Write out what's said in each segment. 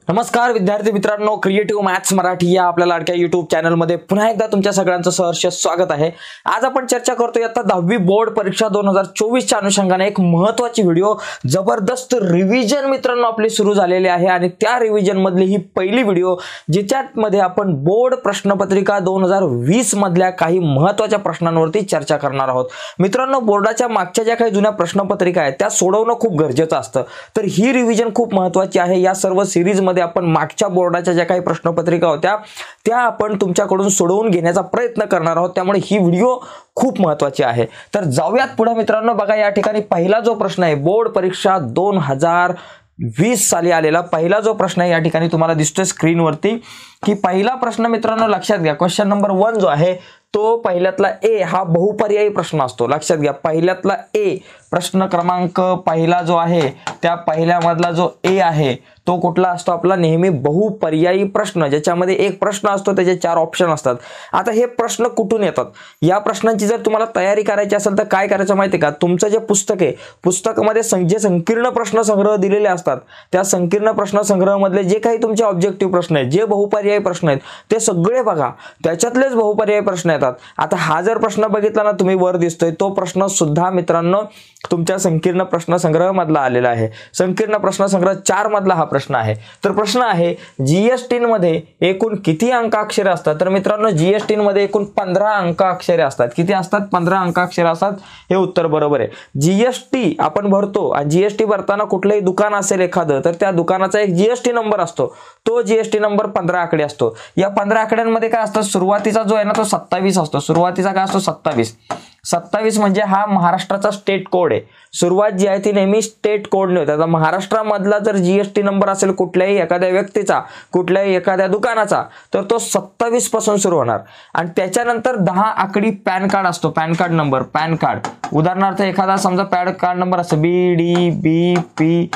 नमस्कार विद्यार्थी मित्रांनो, क्रिएटिव्ह मॅथ्स मराठी या आपल्या लाडक्या YouTube चॅनलमध्ये पुन्हा एकदा तुमच्या सगळ्यांचं सहर्ष स्वागत आहे। आज आपण चर्चा करतोय आता 10वी बोर्ड परीक्षा 2024 च्या अनुषंगाने एक महत्त्वाची व्हिडिओ, जबरदस्त रिव्हिजन मित्रांनो आपली सुरू झालेली आहे आणि त्या रिव्हिजन मधली ही पहिली व्हिडिओ जिच्यामध्ये आपण बोर्ड प्रश्नपत्रिका 2020 मधल्या काही महत्त्वाच्या प्रश्नांवरती चर्चा करणार आहोत। मित्रांनो, बोर्डाच्या मागच्या ज्या काही जुन्या प्रश्नपत्रिका आहेत त्या सोडवणं खूप गरजेचं असतं, तर ही रिव्हिजन खूप महत्त्वाची आहे। या सर्व सिरीज मध्ये आपण मागच्या बोर्डाच्या ज्या काही प्रश्नपत्रिका होत्या त्या आपण तुमच्याकडून सोडवून घेण्याचा प्रयत्न करणार आहोत, त्यामुळे ही व्हिडिओ खूप महत्त्वाची आहे। तर जाऊयात पुढे मित्रांनो। बघा, या ठिकाणी पहिला जो प्रश्न आहे बोर्ड परीक्षा 2020 साली आलेला पहिला जो प्रश्न आहे या ठिकाणी तुम्हाला दिसतोय स्क्रीनवरती की पहिला प्रश्न मित्रांनो लक्षात घ्या। क्वेश्चन नंबर 1 जो आहे तो पहिल्यातला ए हा बहुपर्यायी प्रश्न असतो। लक्षात घ्या, पहिल्यातला ए प्रश्न क्रमांक पहिला जो आहे त्या पहिल्यामधला जो ए आहे तो कुठला असतो आपला नेहमी बहुपर्यायी प्रश्न, ज्याच्यामध्ये एक प्रश्न असतो त्याचे 4 ऑप्शन असतात। आता हे प्रश्न कुठून येतात, या प्रश्नांची जर तुम्हाला तयारी करायची असेल तर काय करायचं माहिती आहे का, तुमचं जे पुस्तक आहे पुस्तकामध्ये जे संकीर्ण प्रश्न संग्रह दिलेले असतात त्या संकीर्ण प्रश्न संग्रह मधले जे काही तुमचे ऑब्जेक्टिव्ह प्रश्न आहेत, जे बहुपर्यायी प्रश्न आहेत ते सगळे बघा, त्याच्यातलेच बहुपर्यायी प्रश्न येतात। आता हा जर प्रश्न बघितला ना तुम्ही वर दिसतोय तो प्रश्न सुद्धा मित्रांनो तुमच्या संकीर्ण प्रश्न संग्रह मधला आलेला आहे। संकीर्ण प्रश्न संग्रह 4 मधला हा प्रश्न आहे। तर प्रश्न आहे जीएसटी मध्ये एकूण किती अंकाक्षरे असतात? तर मित्रांनो जीएसटी मध्ये एकूण 15 अंकाक्षरे असतात। किती असतात? 15 अंकाक्षरे असतात। हे उत्तर बरोबर आहे। जीएसटी आपण भरतो आणि जीएसटी भरताना कुठलंही दुकान असेल एखादं तर त्या दुकानाचा एक जीएसटी नंबर असतो, तो जीएसटी नंबर 15 आकडे असतो। या 15 आकड्यांमध्ये काय असतं, सुरुवातीचा जो आहे ना तो 27 असतो। सुरुवातीचा काय असतो? 27 म्हणजे हा महाराष्ट्राचा स्टेट कोड आहे। सुरुवात जी आहे ती नेहमी स्टेट कोडने होते। आता महाराष्ट्रामधला जर जीएसटी नंबर असेल कुठल्याही एखाद्या व्यक्तीचा, कुठल्याही एखाद्या दुकानाचा, तर तो 27 पासून सुरू होणार आणि त्याच्यानंतर 10 आकडी पॅन कार्ड असतो। Pan card number, pan card उदाहरणार्थ एखादा समजा पॅन कार्ड नंबर असतो BDBPG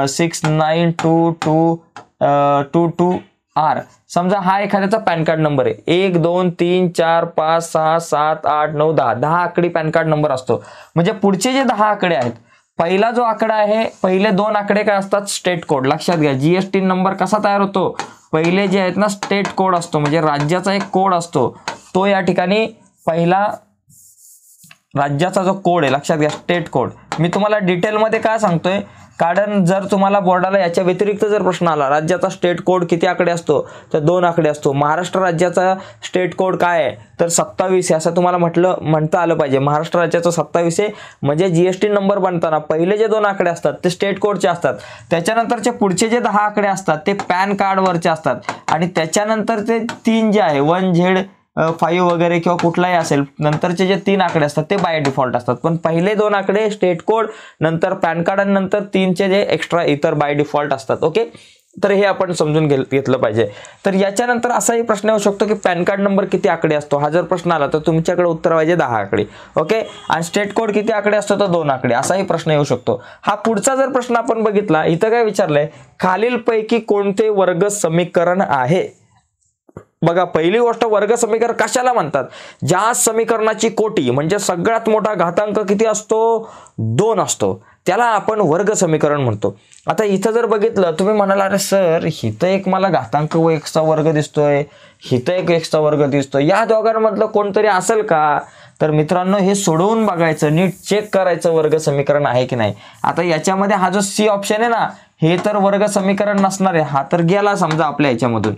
692222R, समजा हा एखाद्याचा पॅन कार्ड नंबर आहे। 1 2 3 4 5 6 7 8 9 10 आकडी पॅन कार्ड नंबर असतो। म्हणजे पुढचे जे 10 आकडे आहेत, पहिला जो आकडा आहे पहिले 2 आकडे काय असतात? State code. लक्षात घ्या, जीएसटी नंबर कसा तयार होतो, पहिले जे आहेत ना स्टेट कोड असतो, म्हणजे राज्याचा एक कोड असतो, तो या ठिकाणी पहिला राज्याचा जो कोड आहे लक्षात घ्या स्टेट कोड। मी तुम्हाला डिटेल मध्ये काय सांगतोय, कारण जर तुम्हाला बोर्डाला याच्या व्यतिरिक्त जर प्रश्न आला राज्याचा स्टेट कोड किती आकडे असतो तर 2 आकडे असतो। महाराष्ट्र राज्याचा स्टेट कोड काय आहे तर 27 आहे असं तुम्हाला म्हणता आलं पाहिजे। महाराष्ट्र राज्याचा 27 आहे म्हणजे जीएसटी नंबर बनताना पहिले जे 2 आकडे असतात ते स्टेट कोडचे असतात, त्याच्यानंतरचे पुढचे जे 10 आकडे असतात ते पॅन कार्ड वरचे असतात आणि त्याच्यानंतर ते 3 जे आहे 1Z5 वगैरे किंवा कुठलाही असेल, नंतरचे जे 3 आकडे असतात ते बाय डिफॉल्ट असतात। पण पहिले 2 आकडे स्टेट कोड, नंतर पॅन कार्ड आणि नंतर 3चे जे एक्स्ट्रा इतर बाय डिफॉल्ट असतात। ओके, तर हे आपण समजून घेतलं पाहिजे। तर याच्यानंतर असाही प्रश्न येऊ शकतो की पॅन कार्ड नंबर किती आकडे असतो, हा जर प्रश्न आला तर तुमच्याकडे उत्तर पाहिजे 10 आकडे। ओके, आणि स्टेट कोड किती आकडे असतो तर 2 आकडे, असाही प्रश्न येऊ शकतो। हा पुढचा जर प्रश्न आपण बघितला, इथं काय विचारलंय, खालीलपैकी कोणते वर्ग समीकरण आहे? बघा, पहिली गोष्ट वर्ग समीकरण कशाला म्हणतात? ज्या समीकरणाची कोटी म्हणजे सगळ्यात मोठा घातांक किती असतो? 2 असतो, त्याला आपण वर्ग समीकरण म्हणतो। आता इथं जर बघितलं तुम्ही म्हणाल अरे सर इथं एक मला घातांक व x चा वर्ग दिसतोय, इथं एक x चा वर्ग दिसतोय, या दोघांमधलं कोणतरी असेल का? तर मित्रांनो हे सोडवून बघायचं, नीट चेक करायचं वर्ग समीकरण आहे की नाही। आता याच्यामध्ये हा जो सी ऑप्शन आहे ना हे तर वर्ग समीकरण नसणार आहे, हा तर गेला समजा आपल्या याच्यामधून।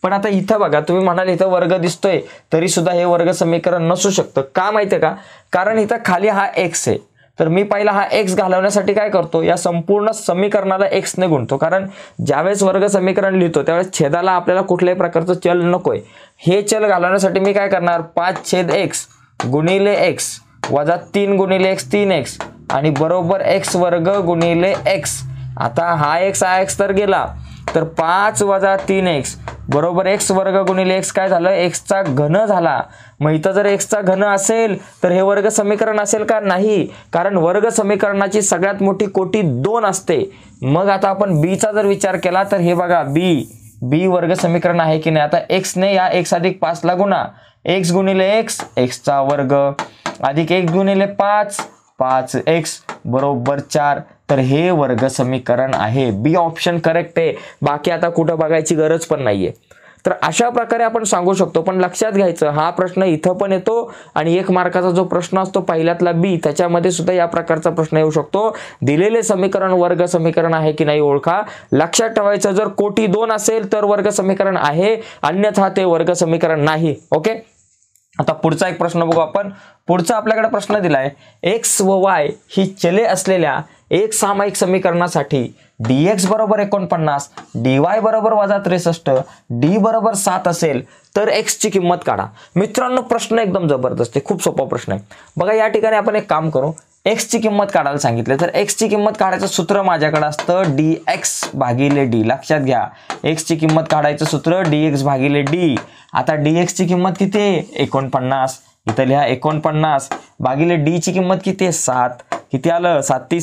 पण आता इथं बघा, तुम्ही म्हणाल इथं वर्ग दिसतोय तरी सुद्धा हे वर्ग समीकरण नसू शकतं। का माहितीये का? कारण इथं खाली हा x आहे, तर मी पहिला हा x घालवण्यासाठी काय करतो, या संपूर्ण समीकरणाला x ने गुणतो। कारण ज्यावेळेस वर्ग समीकरण लिहितो त्यावेळेस छेदाला आपल्याला कुठल्याही प्रकारचं चल नकोय। हे चल घालवण्यासाठी मी काय करणार, 5/x गुणिले x वजा 3 गुणिले x 3x आणि बरोबर x वर्ग गुणिले x। आता हा x तर गेला, तर 5 वजा 3x बरोबर x वर्ग गुणिले x काय झालं, x चा घन झाला। मग इथं जर x चा घन असेल तर हे वर्ग समीकरण असेल का? नाही, कारण वर्ग समीकरणाची सगळ्यात मोठी कोटी 2 असते। मग आता आपण b चा जर विचार केला तर हे बघा b वर्ग समीकरण आहे की नाही। आता x ने या x अधिक 5 ला गुणा, x गुणिले x x चा वर्ग अधिक 1 गुणिले 5 5x बरोबर 4, तर हे वर्ग समीकरण आहे. बी ऑप्शन करेक्ट आहे. बाकी आता कुठं बघायची गरज पण नाहीये. तर अशा प्रकारे आपण सांगू शकतो. पण लक्षात घ्यायचं, हा प्रश्न इथं पण येतो आणि 1 मार्काचा जो प्रश्न असतो पहिल्यातला बी, त्याच्यामध्ये सुद्धा या प्रकारचा प्रश्न येऊ शकतो. दिलेले समीकरण वर्ग समीकरण आहे की नाही ओळखा. लक्षात ठेवायचं, जर कोटी 2 असेल तर वर्ग समीकरण आहे, अन्यथा ते वर्ग समीकरण नाही. ओके. आता पुढचा एक प्रश्न बघू आपण. पुढचा आपल्याकडे प्रश्न दिलाय, एक्स व वाय ही चले असलेल्या एक सामायिक समीकरणासाठी dx बरोबर 49, dy बरोबर -63, d बरोबर 7 असेल तर x ची किंमत काढा. मित्रांनो प्रश्न एकदम जबरदस्त आहे, खूप सोपा प्रश्न आहे. बघा या ठिकाणी आपण एक काम करू, x ची किंमत काढायला सांगितले तर x ची किंमत काढायचं सूत्र माझ्याकडे असतं dx भागिले d. लक्षात घ्या, x ची किंमत काढायचं सूत्र dx भागिले d. आता dx ची किंमत किती आहे? 49. इथं लिहा 49 भागिले d ची किंमत किती आहे? 7. किती आलं? 7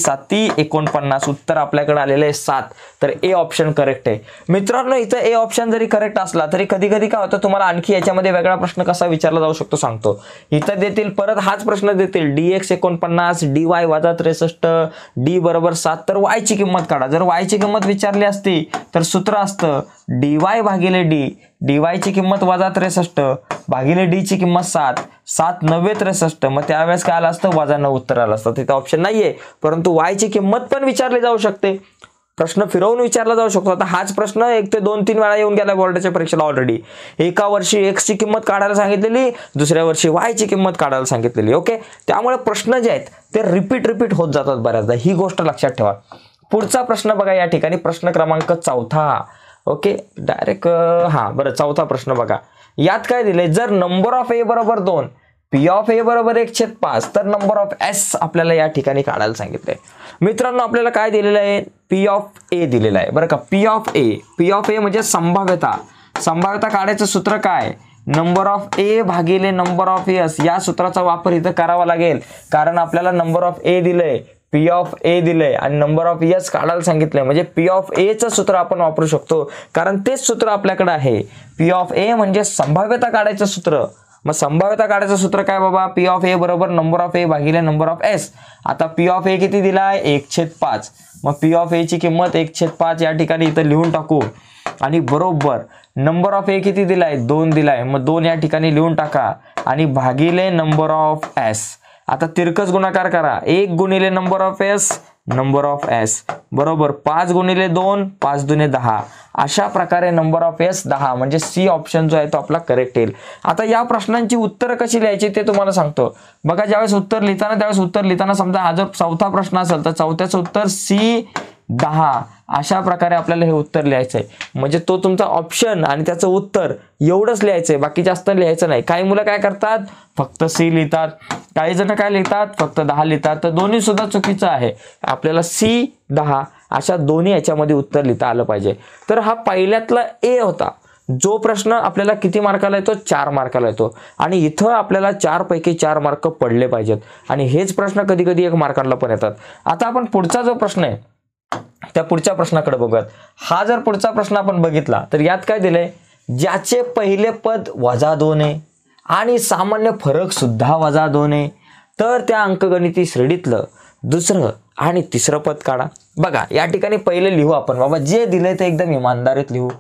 49. उत्तर आपल्याकडे आलेलं आहे 7. तर ए ऑप्शन करेक्ट आहे. मित्रांनो इथं ए ऑप्शन जरी करेक्ट असला तरी कधी कधी काय होतं, तुम्हाला आणखी याच्यामध्ये वेगळा प्रश्न कसा विचारला जाऊ शकतो सांगतो. इथं देतील परत हाच प्रश्न देतील, dx 49, dy -63, d बरोबर 7, तर y ची किंमत काढा. जर y ची किंमत विचारली असती तर सूत्र असतं dy भागिले d. dy ची किंमत -63 भागिले d ची किंमत 7. 7 9 63. मग त्यावेळेस काय आलं असतं? -9 उत्तर आलं असतं. तिथे ऑप्शन नाहीये, परंतु y ची किंमत पण विचारली जाऊ शकते. प्रश्न फिरवून विचारला जाऊ शकतो. आता हाच प्रश्न 1 ते 2-3 वेळा येऊन गेला बोर्डाच्या परीक्षेला ऑलरेडी. एका वर्षी x ची किंमत काढायला सांगितलेली, दुसऱ्या वर्षी y ची किंमत काढायला सांगितलेली. ओके. त्यामुळे प्रश्न जे आहेत ते रिपीट होत जातात बऱ्याचदा, ही गोष्ट लक्षात ठेवा. पुढचा प्रश्न बघा या ठिकाणी, प्रश्न क्रमांक 4. ओके. डायरेक्ट बरं 4था प्रश्न बघा. यात काय दिले, जर नंबर ऑफ ए बरोबर 2, पी ऑफ ए बरोबर 1/5, तर नंबर ऑफ एस आपल्याला या ठिकाणी काढायला सांगितलंय. मित्रांनो आपल्याला काय दिलेलं आहे? पी ऑफ ए दिलेला आहे बरं का. पी ऑफ ए म्हणजे संभाव्यता. संभाव्यता काढायचं सूत्र काय? नंबर ऑफ ए भागिले नंबर ऑफ एस. या सूत्राचा वापर इथं करावा लागेल, कारण आपल्याला नंबर ऑफ ए दिलंय, पी ऑफ ए दिलंय आणि नंबर ऑफ एस काढायला सांगितलंय. म्हणजे पी ऑफ ए चं सूत्र आपण वापरू शकतो, कारण तेच सूत्र आपल्याकडे आहे. पी ऑफ ए म्हणजे संभाव्यता काढायचं सूत्र. मग संभाव्यता काढायचं सूत्र काय बाबा? पी ऑफ ए बरोबर नंबर ऑफ ए भागिले नंबर ऑफ एस. आता पी ऑफ ए किती दिलाय? 1/5. मग पी ऑफ ए ची किंमत 1/5 या ठिकाणी इथं लिहून टाकू आणि बरोबर नंबर ऑफ ए किती दिलाय? 2 दिलाय. मग 2 या ठिकाणी लिहून टाका आणि भागिले नंबर ऑफ एस. आता तिरकस गुणाकार करा, 1 गुणिले number of S number of S बरोबर 5 गुणिले 2 5 दुने 10. अशा प्रकारे नंबर ऑफ एस 10, म्हणजे सी ऑप्शन जो आहे तो आपला करेक्ट येईल. आता या प्रश्नांची उत्तर कशी लिहायची ते तुम्हाला सांगतो. बघा ज्यावेळेस उत्तर लिहिताना समजा हा जर 4था प्रश्न असेल तर 4थ्याचं उत्तर सी 10. अशा प्रकारे आपल्याला हे उत्तर लिहायचंय. म्हणजे तो तुमचा ऑप्शन आणि त्याचं उत्तर एवढंच लिहायचंय, बाकी जास्त लिहायचं नाही. काही मुलं काय करतात? फक्त सी लिहितात, काही जण काय लिहितात? फक्त 10 लिहितात. तर दोन्ही सुद्धा चुकीचं आहे. आपल्याला सी 10 अशा दोन्ही याच्यामध्ये उत्तर लिहिता आलं पाहिजे. तर हा पहिल्यातला ए होता. जो प्रश्न आपल्याला किती मार्काला येतो? 4 मार्काला येतो. आणि इथं आपल्याला 4 पैकी 4 मार्क पडले पाहिजेत. आणि हेच प्रश्न कधी कधी 1 मार्काला पण येतात. आता आपण पुढचा जो प्रश्न आहे त्या पुढच्या प्रश्नाकडे बघूयात. हा जर पुढचा प्रश्न आपण बघितला तर यात काय दिलंय? ज्याचे पहिले पद -2 आहे आणि सामान्य फरक सुद्धा -2 आहे, तर त्या अंकगणिती श्रेणीतलं दुसरं आणि तिसरं पद काढा. बघा या ठिकाणी पहिले लिहू आपण बाबा, जे दिलंय ते एकदम इमानदारीत लिहू.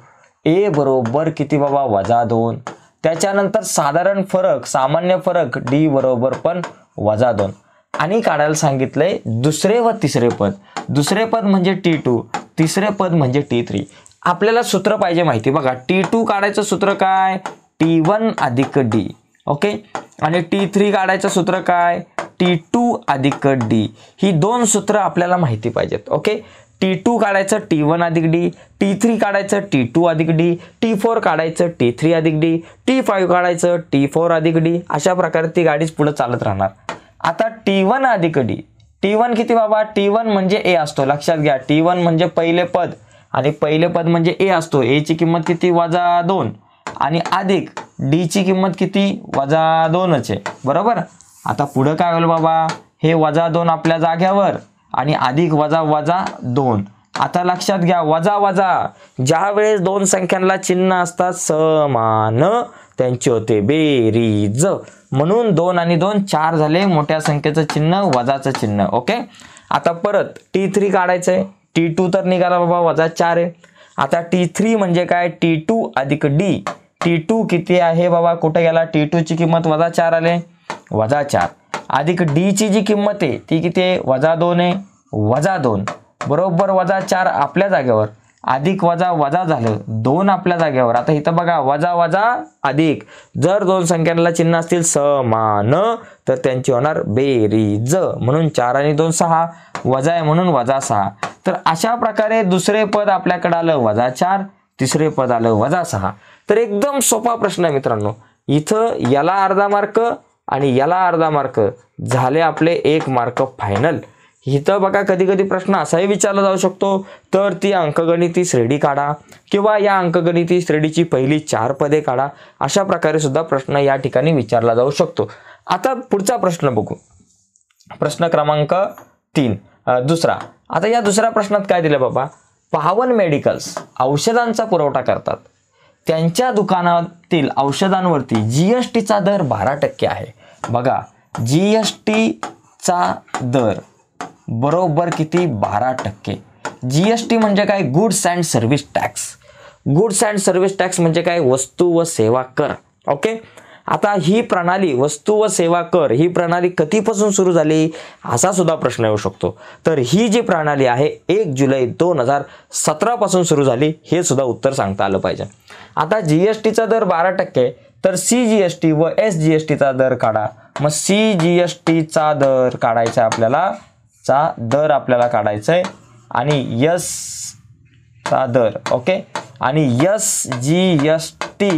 ए बरोबर किती बाबा? -2. त्याच्यानंतर साधारण फरक, सामान्य फरक डी बरोबर पण -2 आणि काढायला सांगितलंय दुसरे व तिसरे पद. दुसरे पद म्हणजे T2, तिसरे पद म्हणजे T3. आपल्याला सूत्र पाहिजे माहिती. बघा T2 काढायचं सूत्र काय? T1 अधिक D. ओके. आणि T3 काढायचं सूत्र काय? T2 अधिक D. ही 2 सूत्र आपल्याला माहिती पाहिजेत. ओके. T2 काढायचं T1 अधिक D, T3 काढायचं T2 अधिक D, T4 काढायचं T3 अधिक D, T5 काढायचं T4 अधिक D. अशा प्रकारे ती गाडीच पुढे चालत राहणार. आता T1 अधिक D. T1 किती बाबा? T1 म्हणजे A असतो. लक्षात घ्या, T1 म्हणजे पहिले पद आणि पहिले पद म्हणजे A असतो. A ची किंमत किती? -2 आणि अधिक D ची किंमत किती? -2च आहे बरोबर. आता पुढे काय होईल बाबा? हे -2 आपल्या जाग्यावर आणि अधिक -2. आता लक्षात घ्या, वजा ज्या वेळेस 2 संख्यांना चिन्ह असतात समान त्यांची होते बेरीज. म्हणून 2 आणि 2 4 झाले. मोठ्या संख्येचं चिन्ह वजाचं चिन्ह. ओके. आता परत T3 काढायचंय, T2 तर निघाला बाबा -4 आहे. आता T3 म्हणजे काय, T2 अधिक D. T2 किती आहे बाबा, कुठे गेला, T2 ची किंमत -4 आले, -4 अधिक D ची जी किंमत आहे ती किती आहे, -2 आहे, -2 बरोबर -4 आपल्या जागेवर, अधिक वजा वजा झालं 2 आपल्या जागेवर. आता इथं बघा वजा वजा अधिक, जर दोन संख्यांना चिन्ह असतील समान तर त्यांची होणार बेरीज, म्हणून 4 आणि 2 6, वजा आहे म्हणून -6. तर अशा प्रकारे दुसरे पद आपल्याकडे आलं -4, तिसरे पद आलं -6. तर एकदम सोपा प्रश्न आहे मित्रांनो. इथं याला अर्धा मार्क आणि याला अर्धा मार्क झाले आपले 1 मार्क फायनल. इथं बघा कधी कधी प्रश्न असाही विचारला जाऊ शकतो, तर ती अंकगणिती श्रेणी काढा किंवा या अंकगणिती श्रेणीची पहिली 4 पदे काढा. अशा प्रकारे सुद्धा प्रश्न या ठिकाणी विचारला जाऊ शकतो. आता पुढचा प्रश्न बघू, प्रश्न क्रमांक 3 दुसरा. आता या दुसऱ्या प्रश्नात काय दिलं बाबा, पावन मेडिकल्स औषधांचा पुरवठा करतात, त्यांच्या दुकानातील औषधांवरती GSTचा दर 12% आहे. बघा GSTचा दर बरोबर किती, 12%. GST म्हणजे काय, goods and service tax. Goods and service tax म्हणजे काय, वस्तू व सेवा कर. ओके. आता ही प्रणाली वस्तू व सेवा कर ही प्रणाली कधीपासून सुरू झाली असा सुद्धा प्रश्न येऊ शकतो. तर ही जी प्रणाली आहे 1 जुलै 2017 पासून सुरू झाली, हे सुद्धा उत्तर सांगता आलं पाहिजे. आता GSTचा दर 12%, तर CGST व SGSTचा दर काढा. मग CGSTचा दर काढायचा आपल्याला, आपल्याला काढायचा आहे आणि S चा दर, ओके, आणि SGST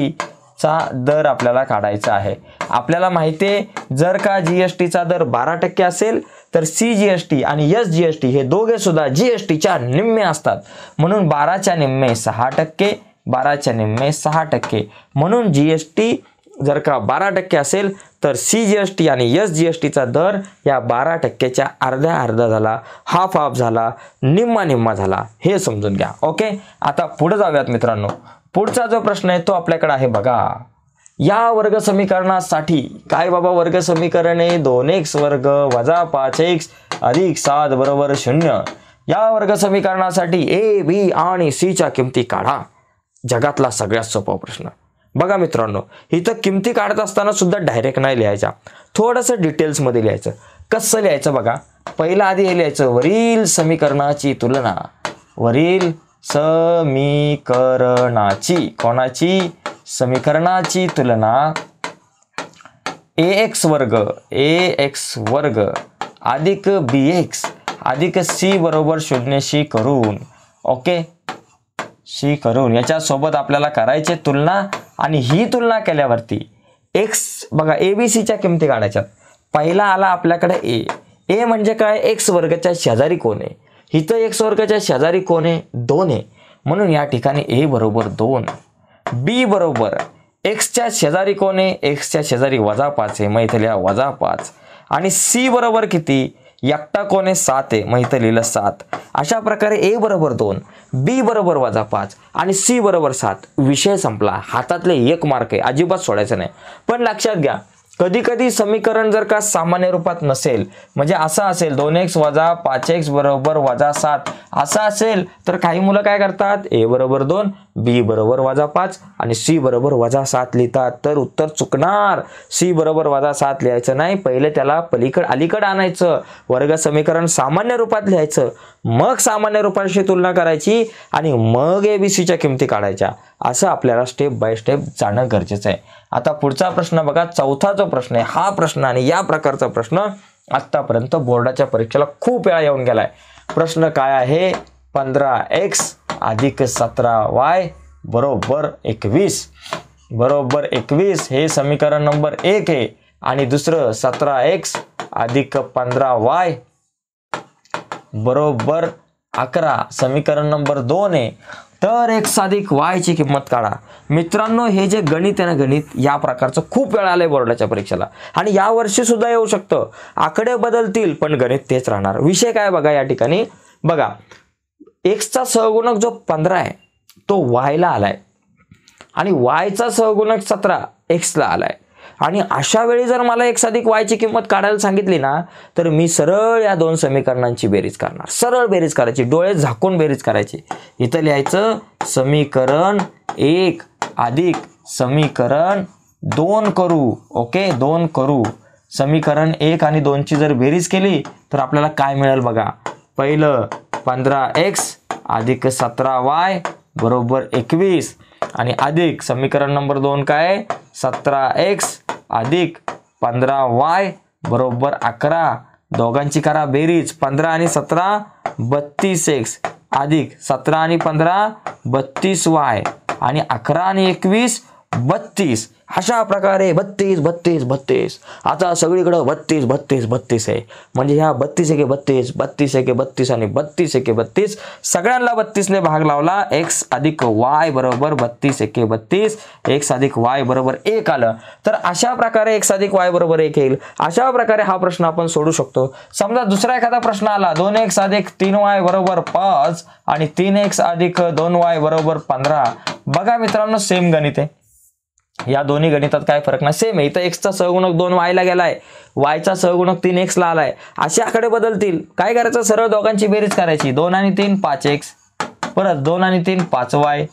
चा दर आपल्याला काढायचा आहे. आपल्याला माहिती आहे जर का GSTचा दर 12% असेल तर CGST आणि SGST हे दोघे सुद्धा GSTच्या निम्मे असतात, म्हणून 12च्या निम्मे 6%, 12च्या निम्मे 6%, म्हणून GST जर का 12% असेल तर CGST आणि SGSTचा दर या 12%च्या अर्धा झाला, हाफ झाला, निम्मा झाला, हे समजून घ्या. ओके. आता पुढे जाऊयात मित्रांनो. पुढचा जो प्रश्न आहे तो आपल्याकडे आहे बघा, या वर्ग समीकरणासाठी काय बाबा, वर्ग समीकरण आहे 2x वर्ग वजा 5x अधिक 7 बरोबर 0. या वर्ग समीकरणासाठी A, B आणि C च्या किमती काढा. जगातला सगळ्यात सोपा प्रश्न. बघा मित्रांनो, इथं किमती काढत असताना सुद्धा डायरेक्ट नाही लिहायचा, थोडंसं डिटेल्समध्ये लिहायचं. कसं लिहायचं बघा, पहिला आधी हे लिहायचं, वरील समीकरणाची तुलना, वरील समीकरणाची, कोणाची, समीकरणाची तुलना ax वर्ग अधिक bx अधिक c बरोबर 0 करून, ओके, शी करून याच्यासोबत आपल्याला करायचे तुलना. आणि ही तुलना केल्यावरती x बघा ABCच्या किमती काढायच्यात. पहिला आला आपल्याकडे a म्हणजे काय, x वर्गाच्या शेजारी कोण आहे, इथं x वर्गाच्या शेजारी कोण आहे, 2 आहे, म्हणून या ठिकाणी a बरोबर 2. b बरोबर x च्या शेजारी कोण आहे, x च्या शेजारी -5 आहे, मग इथे लिहा -5. आणि c बरोबर किती, एकटा कोण आहे, 7 आहे, मग इथं लिहिलं 7. अशा प्रकारे a बरोबर 2, b बरोबर -5 आणि c बरोबर 7. विषय संपला. हातातले 1 मार्क आहे, अजिबात सोडायचं नाही. पण लक्षात घ्या, कधी कधी समीकरण जर का सामान्य रूपात नसेल, म्हणजे असं असेल 2x वजा 5x बरोबर -7 असं असेल, तर काही मुलं काय करतात, a बरोबर 2, b बरोबर -5 आणि c बरोबर -7 लिहितात. तर उत्तर चुकणार. c बरोबर -7 लिहायचं नाही, पहिले त्याला अलीकडे आणायचं, वर्ग समीकरण सामान्य रूपात लिहायचं, मग सामान्य रूपाशी तुलना करायची आणि मग ABCच्या किमती काढायच्या. असं आपल्याला स्टेप बाय स्टेप जाणं गरजेचं आहे. आता पुढचा प्रश्न बघा, चौथा जो प्रश्न आहे, हा प्रश्न आणि या प्रकारचा प्रश्न आतापर्यंत बोर्डाच्या परीक्षेला खूप वेळा येऊन गेलाय. प्रश्न काय आहे, 15x अधिक 17y बरोबर 21 हे समीकरण नंबर 1 आहे. आणि दुसरं 17x अधिक 15y बरोबर 11 समीकरण नंबर 2 आहे. तर x अधिक y ची किंमत काढा. मित्रांनो, हे जे गणित आहे ना, गणित या प्रकारचं खूप वेळा आलंय बोर्डाच्या परीक्षेला आणि या वर्षी सुद्धा येऊ शकतं. आकडे बदलतील पण गणित तेच राहणार. विषय काय बघा, या ठिकाणी बघा, x चा सहगुणक जो 15 आहे तो y ला आलाय आणि y चा सहगुणक 17 x ला आलाय. आणि अशा वेळी जर मला x अधिक y ची किंमत काढायला सांगितली ना, तर मी सरळ या दोन समीकरणांची बेरीज करणार. सरळ बेरीज करायची, डोळे झाकून बेरीज करायची. इथं लिहायचं समीकरण 1 अधिक समीकरण 2 करू. ओके, 2 करू. समीकरण 1 आणि 2 ची जर बेरीज केली तर आपल्याला काय मिळेल बघा. पहिलं 15x अधिक 17y बरोबर 21 आणि अधिक समीकरण नंबर 2 काय 17x अधिक 15y बरोबर 11. दोघांची करा बेरीज. 15 आणि 17 32x अधिक 17 आणि 15 32y आणि 11 आणि 21 32. अशा प्रकारे 32 32 32. आता सगळीकडे 32 32 32 आहे. म्हणजे ह्या 32 एके 32 32 एके 32 आणि 32 एके 32 सगळ्यांना 32 ने भाग लावला. x अधिक y बरोबर 32 एके 32. x अधिक y बरोबर 1 आलं. तर अशा प्रकारे x अधिक y बरोबर 1 येईल. अशा प्रकारे हा प्रश्न आपण सोडू शकतो. समजा दुसरा एखादा प्रश्न आला 2x अधिक 3y बरोबर 5 आणि 3x अधिक 2y बरोबर 15. बघा मित्रांनो, सेम गणित आहे. या दोन्ही गणितात काय फरक नाही, सेम आहे. इथं x चा सहगुणक 2y ला गेलाय, y चा सहगुणक 3x ला आलाय. असे आकडे बदलतील. काय करायचं, सरळ दोघांची बेरीज करायची. 2 आणि 3 5x, परत 2 आणि 3 5y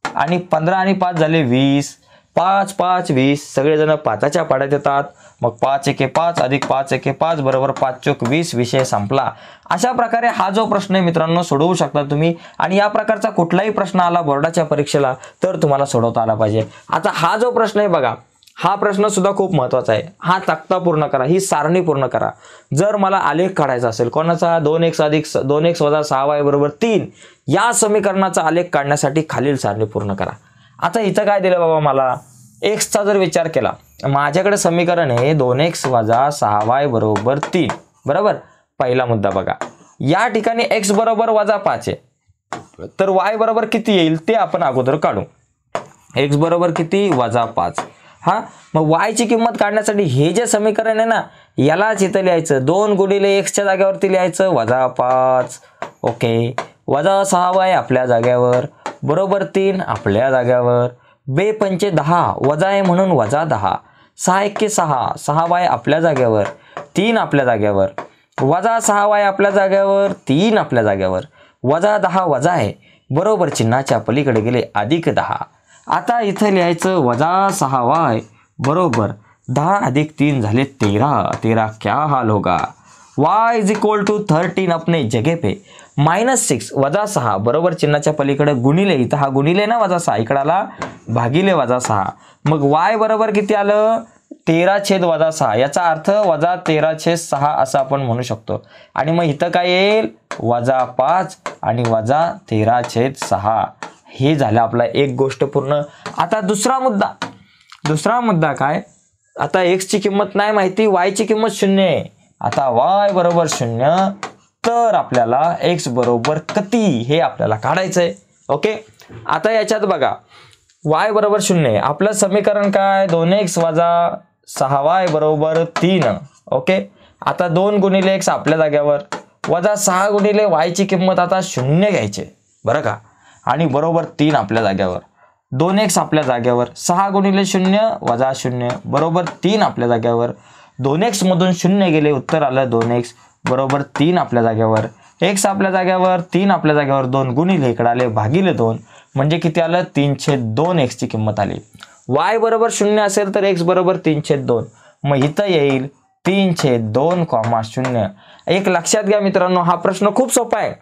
आणि 15 आणि 5 झाले 20. 5 5 20. सगळेजण 5च्या पाड्यात येतात. मग 5 एके 5 अधिक 5 एके 5 बरोबर 5 चोक 20. विषय संपला. अशा प्रकारे हा जो प्रश्न आहे मित्रांनो सोडवू शकता तुम्ही. आणि या प्रकारचा कुठलाही प्रश्न आला बोर्डाच्या परीक्षेला तर तुम्हाला सोडवता आला पाहिजे. आता हा जो प्रश्न आहे बघा, हा प्रश्न सुद्धा खूप महत्त्वाचा आहे. हा तक्ता पूर्ण करा, ही सारणी पूर्ण करा. जर मला आलेख काढायचा असेल कोणाचा 2x अधिक 2x वजा 6y बरोबर 3 या समीकरणाचा आलेख काढण्यासाठी खालील सारणी पूर्ण करा. आता इथं काय दिलं बाबा, मला x चा जर विचार केला, माझ्याकडे समीकरण आहे 2x वजा 6y बरोबर 3 बरोबर. पहिला मुद्दा बघा, या ठिकाणी x बरोबर वजा 5 आहे, तर y बरोबर किती येईल ते आपण अगोदर काढू. x बरोबर किती वजा 5. हा, मग y ची किंमत काढण्यासाठी हे जे समीकरण आहे ना यालाच इथं लिहायचं. 2 गुणिले x च्या जागेवरती लिहायचं वजा 5. ओके, वजा 6y आपल्या जागेवर बरोबर 3 आपल्या जागेवर. बे पंचे 10 वजा आहे म्हणून वजा 10. 6 एके 6 6y आपल्या जागेवर 3 आपल्या जागेवर. वजा 6y आपल्या जागेवर 3 आपल्या जागेवर. वजा 10 वजा आहे बरोबर चिन्हाच्या पलीकडे गेले अधिक 10. आता इथं लिहायचं वजा 6y बरोबर 10 अधिक 3 झाले 13. 13 क्या हाल होगा. y इज इक्वल टू 13 अपने जगह पे -6 वजा 6 बरोबर चिन्हाच्या पलीकडे गुणिले. इथं हा गुणिले ना वजा 6, इकडे आला भागिले वजा 6. मग y बरोबर किती आलं 13 छेद वजा 6. याचा अर्थ वजा 13 छेद 6 असं आपण म्हणू शकतो. आणि मग इथं काय येईल वजा 5 आणि वजा 13 छेद 6. हे झालं आपला एक गोष्ट पूर्ण. आता दुसरा मुद्दा काय, आता x ची किंमत नाही माहिती, y ची किंमत 0 आहे. आता y बरोबर 0 तर आपल्याला x बरोबर किती हे आपल्याला काढायचंय. ओके, आता याच्यात बघा y बरोबर 0 आहे. आपलं समीकरण काय 2x वजा 6y बरोबर 3. ओके, आता 2 गुणिले x आपल्या जागेवर वजा 6 गुणिले y ची किंमत आता 0 घ्यायची बरं का, आणि बरोबर 3 आपल्या जागेवर. 2x आपल्या जागेवर 6 गुणिले 0 वजा 0 बरोबर 3 आपल्या जागेवर. 2x मधून 0 गेले उत्तर आलं 2x बरोबर 3 आपल्या जागेवर. x आपल्या जागेवर 3 आपल्या जागेवर 2 गुणिले इकडे आले भागिले 2 म्हणजे किती आलं 3/2 x ची किंमत आली. y बरोबर 0 असेल तर x बरोबर 3/2. मग इथं येईल 3/2, 0. एक लक्षात घ्या मित्रांनो, हा प्रश्न खूप सोपा आहे.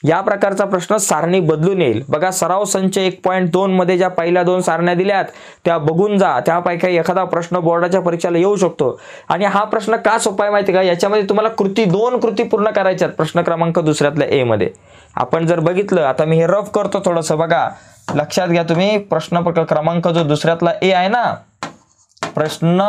या प्रकारचा प्रश्न सारणी बदलून येईल. बघा सराव संच 1.2 मध्ये ज्या पहिल्या 2 सारण्या दिल्यात त्या बघून जा. त्यापैकी एखादा प्रश्न बोर्डाच्या परीक्षेला येऊ शकतो. आणि हा प्रश्न का सोपा आहे माहिती का, याच्यामध्ये तुम्हाला 2 कृती पूर्ण करायच्यात. प्रश्न क्रमांक दुसऱ्यातल्या ए मध्ये आपण जर बघितलं, आता मी हे रफ करतो थोडंसं बघा, लक्षात घ्या तुम्ही. प्रश्न क्रमांक जो दुसऱ्यातला ए आहे ना, प्रश्न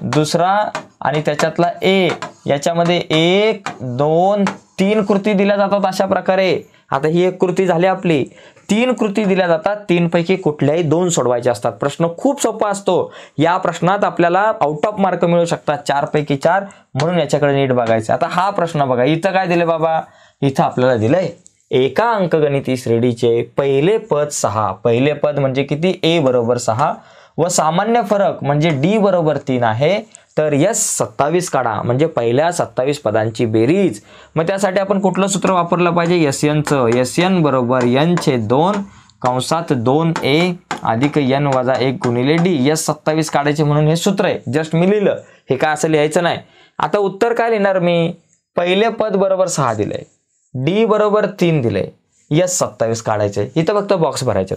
दुसरा आणि त्याच्यातला ए, याच्यामध्ये 1 2 3 कृती दिल्या जातात अशा प्रकारे. आता ही एक कृती झाली आपली. 3 कृती दिल्या जातात, 3 पैकी कुठल्याही 2 सोडवायचे असतात. प्रश्न खूप सोपा असतो. या प्रश्नात आपल्याला आउट ऑफ मार्क मिळू शकतात 4 पैकी 4, म्हणून याच्याकडे नीट बघायचं. आता हा प्रश्न बघा, इथं काय दिले बाबा, इथं आपल्याला दिलंय एका अंकगणिती श्रेणीचे पहिले पद 6. पहिले पद म्हणजे किती, a बरोबर 6 व सामान्य फरक म्हणजे डी बरोबर 3 आहे, तर यस 27 काढा म्हणजे पहिल्या 27 पदांची बेरीज. मग त्यासाठी आपण कुठलं सूत्र वापरलं पाहिजे? SN SN बरोबर n/2 कंसात 2a अधिक n वजा 1 गुणिले d. यस 27 काढायचे म्हणून हे सूत्र आहे. जस्ट मी लिहिलं, हे काय असं लिहायचं नाही. आता उत्तर काय लिहिणार मी? पहिले पद बरोबर 6 दिलंय, डी बरोबर 3 दिलंय, यस 27 काढायचे. इथं फक्त बॉक्स भरायचे.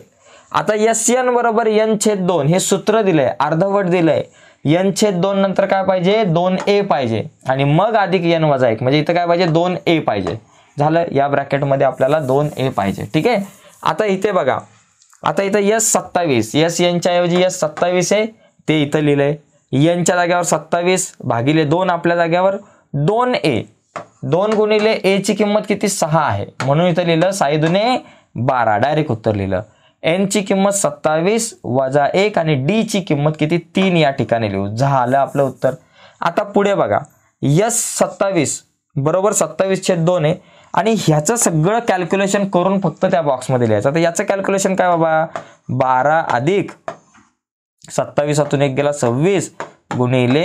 आता SN बरोबर n/2 हे सूत्र दिलंय, अर्धवट दिलंय. n/2 नंतर काय पाहिजे? 2a पाहिजे आणि मग अधिक n वजा 1 म्हणजे इथं काय पाहिजे? 2a पाहिजे. झालं, या ब्रॅकेटमध्ये आपल्याला 2a पाहिजे. ठीक आहे. आता इथे बघा, आता इथं यस 27, यस n च्या ऐवजी यस 27 आहे, ते इथं लिहिलंय. n च्या जागेवर 27 भागिले 2 आपल्या जागेवर 2a. 2 गुणिले a ची किंमत किती? 6 आहे, म्हणून इथं लिहिलं 6 दुने 12. डायरेक्ट उत्तर लिहिलं. n ची किंमत 27 वजा 1 आणि d ची किंमत किती? 3 या ठिकाणी लिहू. झालं आपलं उत्तर. आता पुढे बघा, यस 27 बरोबर 27/2 आहे आणि ह्याचं सगळं कॅल्क्युलेशन करून फक्त त्या बॉक्समध्ये लिहायचं. तर याचं कॅल्क्युलेशन काय बाबा? 12 अधिक 27 1 गेला 26 गुणिले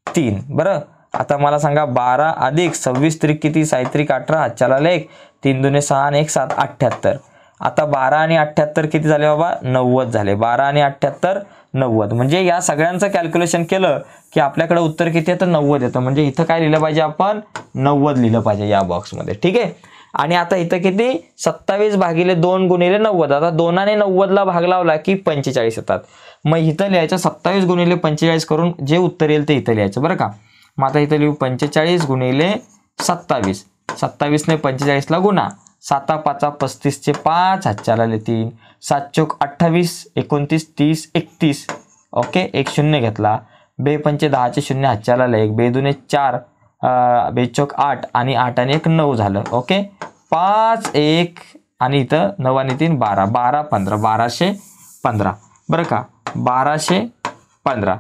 3. बरं, आता मला सांगा 12 अधिक 26 त्रिक किती? 6 त्रिक 18, चला लेख 3 दुने 6 आणि 1 7 78. आता 12 आणि 78 किती झाले बाबा? 90 झाले. 12 आणि 78 90. म्हणजे या सगळ्यांचं कॅल्क्युलेशन केलं की आपल्याकडे उत्तर किती येतं? 90 येतं. म्हणजे इथं काय लिहिलं पाहिजे आपण? 90 लिहिलं पाहिजे या बॉक्समध्ये. ठीक आहे. आणि आता इथं किती? 27 भागिले 2 गुणिले 90. आता 2 आणि 90 ला भाग लावला की 45 येतात. मग इथं लिहायचं 27 गुणिले 45 करून जे उत्तर येईल ते इथं लिहायचं. बरं का. मग आता इथं लिहू 45 गुणिले 27. 27 ने 45 ला गुणा. 7 5 35 5 हातच्याला 3 7 चोक 28 29 30 31. ओके, एक शून्य घेतला. 2 पंचे 10 शून्य हातच्याला 1. 2 दुने 4 2 चोक 8 आणि 8 आणि 1 9 झालं. ओके, 5 1 आणि इथं 9 आणि 3 12 12 15 1215. बरं का, 1215.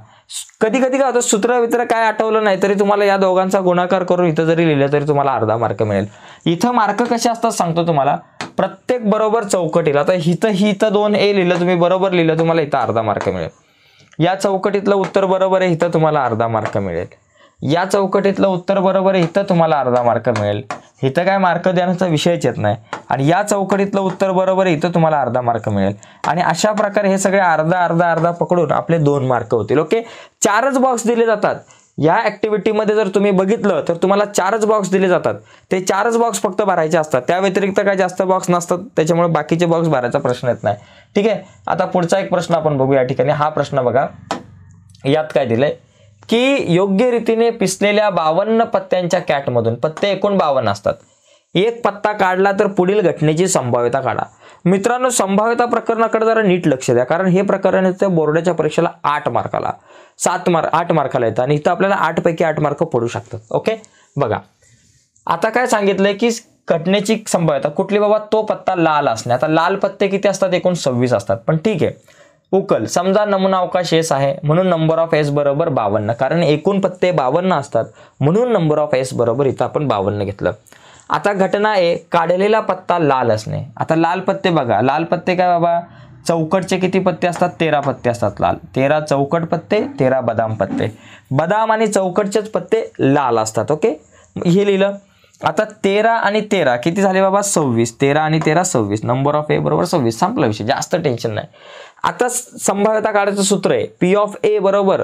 कधी कधी काय होतं, सूत्र वित्र काय आठवलं नाही तरी तुम्हाला या दोघांचा गुणाकार करून इथं जरी लिहिलं तरी तुम्हाला अर्धा मार्क मिळेल. इथं मार्क कसे असतात सांगतो तुम्हाला. प्रत्येक बरोबर चौकटीला, आता इथं 2a लिहिलं तुम्ही, बरोबर लिहिलं, तुम्हाला इथं अर्धा मार्क मिळेल. या चौकटीतलं उत्तर बरोबर आहे, इथं तुम्हाला अर्धा मार्क मिळेल. या चौकटीतलं उत्तर बरोबर आहे, इथं तुम्हाला अर्धा मार्क मिळेल. इथं काय मार्क देण्याचा विषयच येत नाही. आणि या चौकटीतलं उत्तर बरोबर आहे, इथं तुम्हाला अर्धा मार्क मिळेल. आणि अशा प्रकारे हे सगळे अर्धा अर्धा अर्धा पकडून आपले 2 मार्क होतील. ओके, 4च बॉक्स दिले जातात. या ऍक्टिव्हिटीमध्ये जर तुम्ही बघितलं तर तुम्हाला 4च बॉक्स दिले जातात. ते 4च बॉक्स फक्त भरायचे असतात. त्या व्यतिरिक्त काय जास्त बॉक्स नसतात, त्याच्यामुळे बाकीचे बॉक्स भरायचा प्रश्न येत नाही. ठीक आहे. आता पुढचा एक प्रश्न आपण बघू या ठिकाणी. हा प्रश्न बघा, यात काय दिलंय की योग्य रीतीने पिसलेल्या 52 पत्त्यांच्या कॅटमधून, पत्ते एकूण 52 असतात, एक पत्ता काढला तर पुढील घटनेची संभाव्यता काढा. मित्रांनो, संभाव्यता प्रकरणाकडे जरा नीट लक्ष द्या, कारण हे प्रकरण येतं बोर्डाच्या परीक्षेला 8 मार्काला, 8 मार्काला येतं आणि इथं आपल्याला 8 पैकी 8 मार्क पडू शकतात. ओके, बघा आता काय सांगितलंय की घटनेची संभाव्यता कुठली बाबा? तो पत्ता लाल असणे. आता लाल पत्ते किती असतात? एकूण 26 असतात. पण ठीक आहे, उकल समजा नमुना अवकाश S आहे म्हणून नंबर ऑफ S बरोबर 52, कारण एकूण पत्ते 52 असतात म्हणून नंबर ऑफ S बरोबर इथं आपण 52 घेतलं. आता घटना A, काढलेला पत्ता लाल असणे. आता लाल पत्ते बघा, लाल पत्ते काय बाबा? चौकटचे किती पत्ते असतात? 13 पत्ते असतात लाल. 13 चौकट पत्ते, 13 बदाम पत्ते. बदाम आणि चौकटचेच पत्ते लाल असतात. ओके, हे लिहिलं. आता 13 आणि 13 किती झाले बाबा? 26. 13 आणि 13 26. नंबर ऑफ A बरोबर 26. संपला विषय, जास्त टेन्शन नाही. आता संभाव्यता काढायचं सूत्र आहे P ऑफ A बरोबर,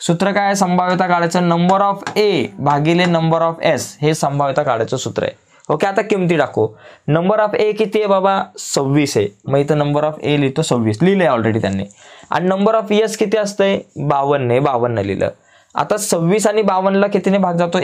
सूत्र काय आहे संभाव्यता काढायचं? नंबर ऑफ A भागिले नंबर ऑफ S, हे संभाव्यता काढायचं सूत्र आहे. ओके, आता किमती टाकू. नंबर ऑफ A किती आहे बाबा? 26 आहे. मग इथं नंबर ऑफ A लिहितो 26, लिहिलंय ऑलरेडी त्यांनी. आणि नंबर ऑफ S किती असतंय? 52 आहे, 52 लिहिलं. आता 26 आणि 52 ला कितीने भाग जातो?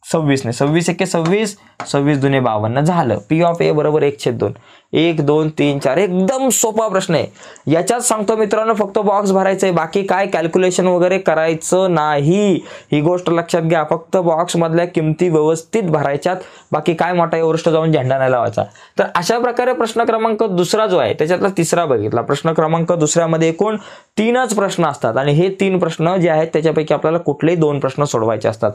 26 ने. 26 एके 26, 26 दुने 52 झालं. P ऑफ A बरोबर 1/2. 1 2 3 4. एकदम सोपा प्रश्न आहे. याच्यात सांगतो मित्रांनो, फक्त बॉक्स भरायचंय, बाकी काय कॅल्क्युलेशन वगैरे करायचं नाही. ही गोष्ट लक्षात घ्या. फक्त बॉक्स मधल्या किमती व्यवस्थित भरायच्यात, बाकी काय मोठा एव्हरेस्ट जाऊन झेंडा नाही लावायचा. तर अशा प्रकारे प्रश्न क्रमांक दुसरा जो आहे त्याच्यातला तिसरा बघितला. प्रश्न क्रमांक दुसऱ्यामध्ये एकूण 3च प्रश्न असतात आणि हे 3 प्रश्न जे आहेत त्याच्यापैकी आपल्याला कुठलेही 2 प्रश्न सोडवायचे असतात.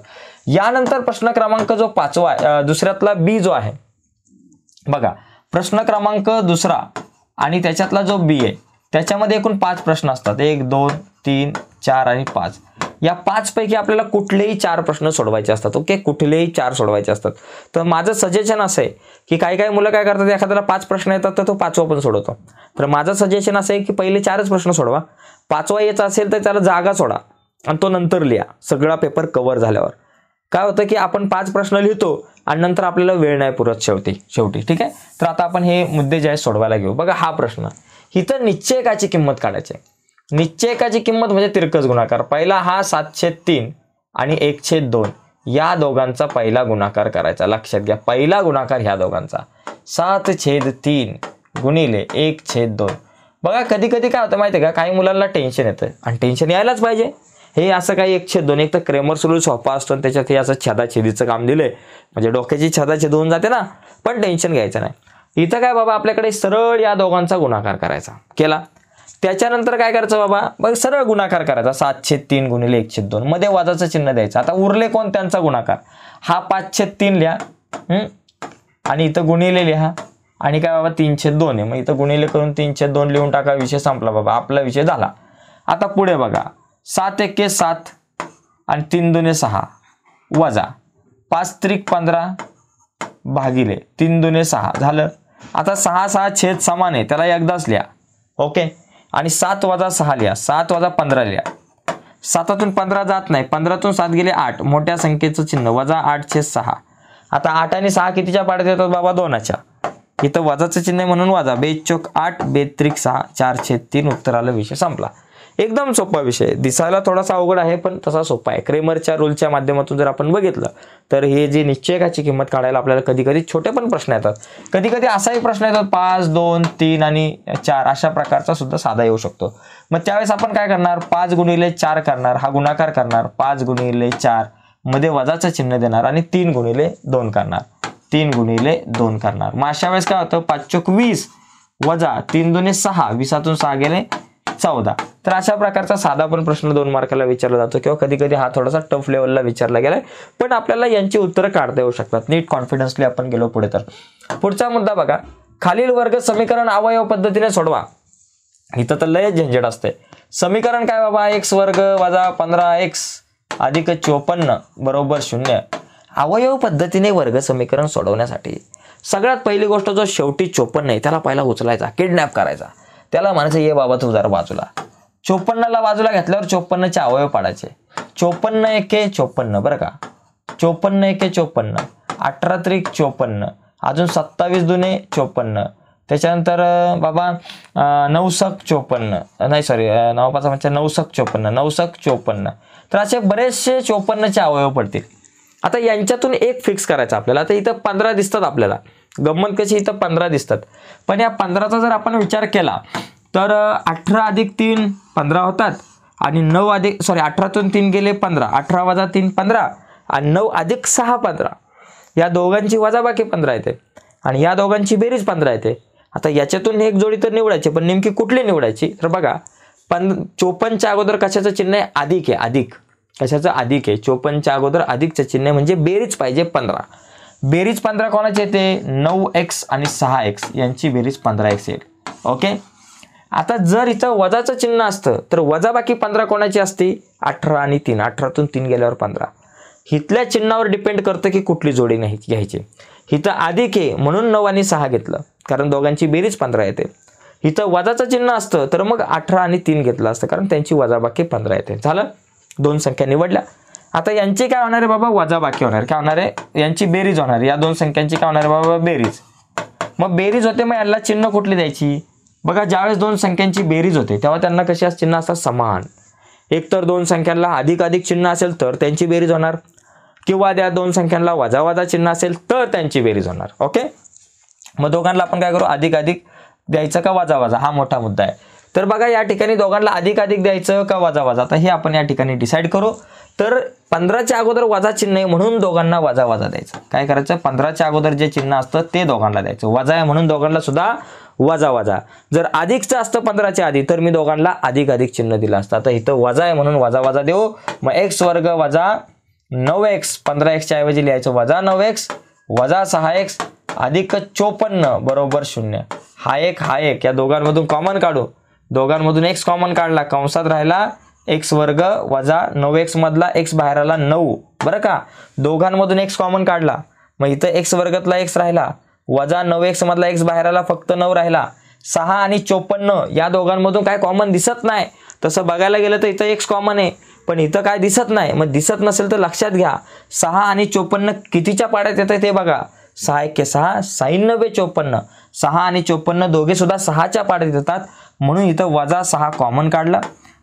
यानंतर प्रश्न क्रमांक जो 5वा दुसऱ्यातला B जो आहे बघा, प्रश्न क्रमांक दुसरा आणि त्याच्यातला जो B आहे त्याच्यामध्ये एकूण 5 प्रश्न असतात. 1 2 3 4 आणि 5 या 5 पैकी आपल्याला कुठलेही 4 प्रश्न सोडवायचे असतात. ओके, कुठलेही 4 सोडवायचे असतात. तर माझं सजेशन असं आहे की काही मुलं काय करतात, एखाद्याला 5 प्रश्न येतात तर तो 5वा पण सोडवतो. तर माझं सजेशन असं आहे की पहिले 4च प्रश्न सोडवा, 5वा यायचा असेल तर त्याला जागा सोडा आणि तो नंतर लिहा सगळा पेपर कव्हर झाल्यावर. काय होतं की आपण 5 प्रश्न लिहितो आणि नंतर आपल्याला वेळ नाही पुरत शेवटी. ठीक आहे, तर आता आपण हे मुद्दे जे आहेत सोडवायला घेऊ. बघा हा प्रश्न, इथं निश्चयकाची किंमत काढायची. निश्चयकाची किंमत म्हणजे तिरकस गुणाकार. पहिला हा 7/3 आणि 1/2 या दोघांचा पहिला गुणाकार करायचा. लक्षात घ्या, पहिला गुणाकार ह्या दोघांचा 7/3 गुणिले 1/2. बघा कधी कधी काय होतं माहिती आहे का, काही मुलांना टेन्शन येतं आणि टेन्शन यायलाच पाहिजे. हे असं काही 1/2 एक तर क्रेमर्स रूल सोपा असतो आणि त्याच्यात हे असं छेदाछेदीचं काम दिलंय म्हणजे डोक्याची छेदाछेद होऊन जाते ना, पण टेन्शन घ्यायचं नाही. इथं काय बाबा, आपल्याकडे सरळ या दोघांचा गुणाकार करायचा. केला त्याच्यानंतर काय करायचं बाबा, बघ सरळ गुणाकार करायचा 7/3 गुणिले 1/2 मध्ये वजाचं चिन्ह द्यायचं. आता उरले कोण, त्यांचा गुणाकार. हा 5/3 लिहा आणि इथं गुणिले लिहा आणि काय बाबा 3/2 आहे, मग इथं गुणिले करून 3/2 लिहून टाका. विषय संपला बाबा, आपला विषय झाला. आता पुढे बघा 7 × 7 आणि 3 2 6 वजा 5 3 15 भागिले 3 2 6 झालं. आता 6 6 छेद समान आहे, त्याला एकदाच लिहा. ओके, आणि 7 + 6 लिहा, 7 + 15 लिहा. 7तून 15 जात नाही, 15तून 7 गेले 8, मोठ्या संख्येचं चिन्ह वजा 8/6. आता 8 आणि 6 कितीच्या पाड्यात येतात बाबा, 2च्या. इथं वजाचं चिन्ह म्हणून वजा, 2 चोक 8, 2 त्रिक 6, 4/3 उत्तर आलं. विषय संपला. एकदम सोपा विषय, दिसायला थोडासा अवघड आहे पण तसा सोपा आहे. क्रेमरच्या रूलच्या माध्यमातून जर आपण बघितलं तर हे जे निश्चयकाची किंमत काढायला आपल्याला कधी कधी छोटे पण प्रश्न येतात, कधी कधी असाही प्रश्न येतात 5 2 3 आणि 4 अशा प्रकारचा सुद्धा साधा येऊ शकतो. मग त्यावेळेस आपण काय करणार, 5 गुणिले 4 करणार, हा गुणाकार करणार, 5 गुणिले 4 मध्ये वजाचं चिन्ह देणार आणि 3 गुणिले 2 करणार, 3 गुणिले 2 करणार. मग अशा वेळेस काय होतं, 5 चोक 20 वजा 3 2 6, 20तून 6 गेले 14. तर अशा प्रकारचा साधा पण प्रश्न 2 मार्काला विचारला जातो किंवा कधी कधी हा थोडासा टफ लेवलला विचारला गेलाय, पण आपल्याला यांची उत्तरं काढता येऊ शकतात. नीट कॉन्फिडन्सली आपण गेलो पुढे. तर पुढचा मुद्दा बघा, खालील वर्ग समीकरण अवयव पद्धतीने सोडवा. इथं तर लय झंझट असते. समीकरण काय बाबा, x² वजा 15x अधिक 54 बरोबर 0. अवयव पद्धतीने वर्ग समीकरण सोडवण्यासाठी सगळ्यात पहिली गोष्ट, जो शेवटी 54 आहे त्याला पहिला उचलायचा, किडनॅप करायचा. त्याला म्हणायचं ये बाबा तू जरा बाजूला. 54ला बाजूला घेतल्यावर 54चे अवयव पाडायचे. 54 एके 54 बरं का, 54 एके 54, 18 त्रिक 54, अजून 27 दुने 54, त्याच्यानंतर बाबा 9 सक 54, नाही सॉरी 9 5 9 सक 54, 9 सक 54. तर असे बरेचसे 54चे अवयव पडतील. आता यांच्यातून एक फिक्स करायचं आपल्याला. आता इथं 15 दिसतात आपल्याला, गंमत कशी, इथं 15 दिसतात, पण या 15चा जर आपण विचार केला तर 18 अधिक 3 15 होतात आणि 9 अधिक 18तून 3 गेले 15, 18 वजा 3 15 आणि 9 अधिक 6 15. या दोघांची वजाबाकी 15 येते आणि या दोघांची बेरीज 15 येते. आता याच्यातून एक जोडी तर निवडायची, पण नेमकी कुठली निवडायची, तर बघा 54च्या अगोदर कशाचं चिन्ह आहे, अधिक आहे. अधिक कशाचं, अधिक आहे. 54च्या अगोदर अधिकचं चिन्ह म्हणजे बेरीज पाहिजे 15. बेरीज 15 कोणाची येते, 9x आणि 6x यांची बेरीज 15x येईल. ओके, आता जर इथं वजाचं चिन्ह असतं तर वजाबाकी 15 कोणाची असते, 18 आणि 3, 18तून 3 गेल्यावर 15. इथल्या चिन्हावर डिपेंड करतं की कुठली जोडी नाही घ्यायची. इथं अधिक आहे म्हणून 9 आणि 6 घेतलं, कारण दोघांची बेरीज 15 येते. इथं वजाचं चिन्ह असतं तर मग 18 आणि 3 घेतलं असतं, कारण त्यांची वजाबाकी 15 येते. झालं, 2 संख्या निवडल्या. आता यांची काय होणार आहे बाबा, वजाबाकी होणार. काय होणार आहे, यांची बेरीज होणार. या 2 संख्यांची काय होणार आहे बाबा, बेरीज. मग बेरीज होते, मग याला चिन्ह कुठली द्यायची. बघा ज्यावेळेस 2 संख्यांची बेरीज होते तेव्हा त्यांना कशी चिन्ह असतात, समान. एक तर 2 संख्यांना अधिक अधिक चिन्ह असेल तर त्यांची बेरीज होणार, किंवा त्या 2 संख्यांना वजा वजा चिन्ह असेल तर त्यांची बेरीज होणार. ओके, मग दोघांना आपण काय करू, अधिक अधिक द्यायचं का वजा वजा, हा मोठा मुद्दा आहे. तर बघा या ठिकाणी दोघांना अधिक अधिक द्यायचं का वजा वजा, आता हे आपण या ठिकाणी डिसाईड करू. तर 15च्या अगोदर वजा चिन्ह आहे म्हणून दोघांना वजा वजा द्यायचं. काय करायचं, 15च्या अगोदर जे चिन्ह असतं ते दोघांना द्यायचं. वजा आहे म्हणून दोघांना सुद्धा वजा वजा. जर अधिकचं असतं 15च्या आधी तर मी दोघांना अधिक अधिक चिन्ह दिलं असतं. आता इथं वजा आहे म्हणून वजा वजा देऊ. मग x² वजा 9x, 15x ऐवजी लिहायचं वजा 9x वजा 6x अधिक 54 बरोबर 0. हा एक या दोघांमधून कॉमन काढू. दोघांमधून x कॉमन काढला, कंसात राहिला एक्स वर्ग वजा 9x मधला x बाहेर आला 9 बरं का. दोघांमधून x कॉमन काढला मग इथं x वर्गातला x राहिला वजा 9x मधला x बाहेर आला फक्त 9 राहिला. 6 आणि 54 या दोघांमधून काय कॉमन दिसत नाही. तसं बघायला गेलं तर इथं x कॉमन आहे पण इथं काय दिसत नाही. मग दिसत नसेल तर लक्षात घ्या 6 आणि 54 कितीच्या पाड्यात येतं ते बघा. 6 1 6 96 54. 6 आणि 54 दोघे सुद्धा 6च्या पाड्यात येतात म्हणून इथं वजा 6 कॉमन काढला.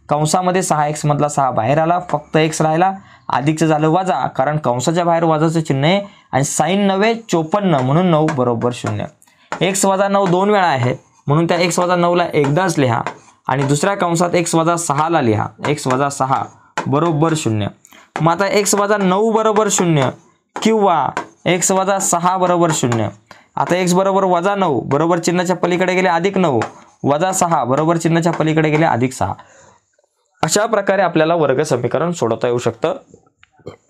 कंसामध्ये 6x मधला 6 बाहेर आला फक्त x राहिला. अधिकचं झालं वजा कारण कंसाच्या बाहेर वजाचं चिन्ह आहे आणि 96 54 म्हणून 9 बरोबर 0. x वजा 9 2 वेळा आहे म्हणून त्या x वजा 9 ला एकदाच लिहा आणि दुसऱ्या कंसात x वजा 6 ला लिहा. x वजा 6 बरोबर 0. मग आता x वजा 9 बरोबर 0 किंवा x वजा 6 बरोबर 0. आता x बरोबर वजा 9 बरोबर चिन्हाच्या पलीकडे गेले अधिक 9 वजा 6 बरोबर चिन्हाच्या पलीकडे गेले अधिक 6. अशा प्रकारे आपल्याला वर्ग समीकरण सोडवता येऊ शकतं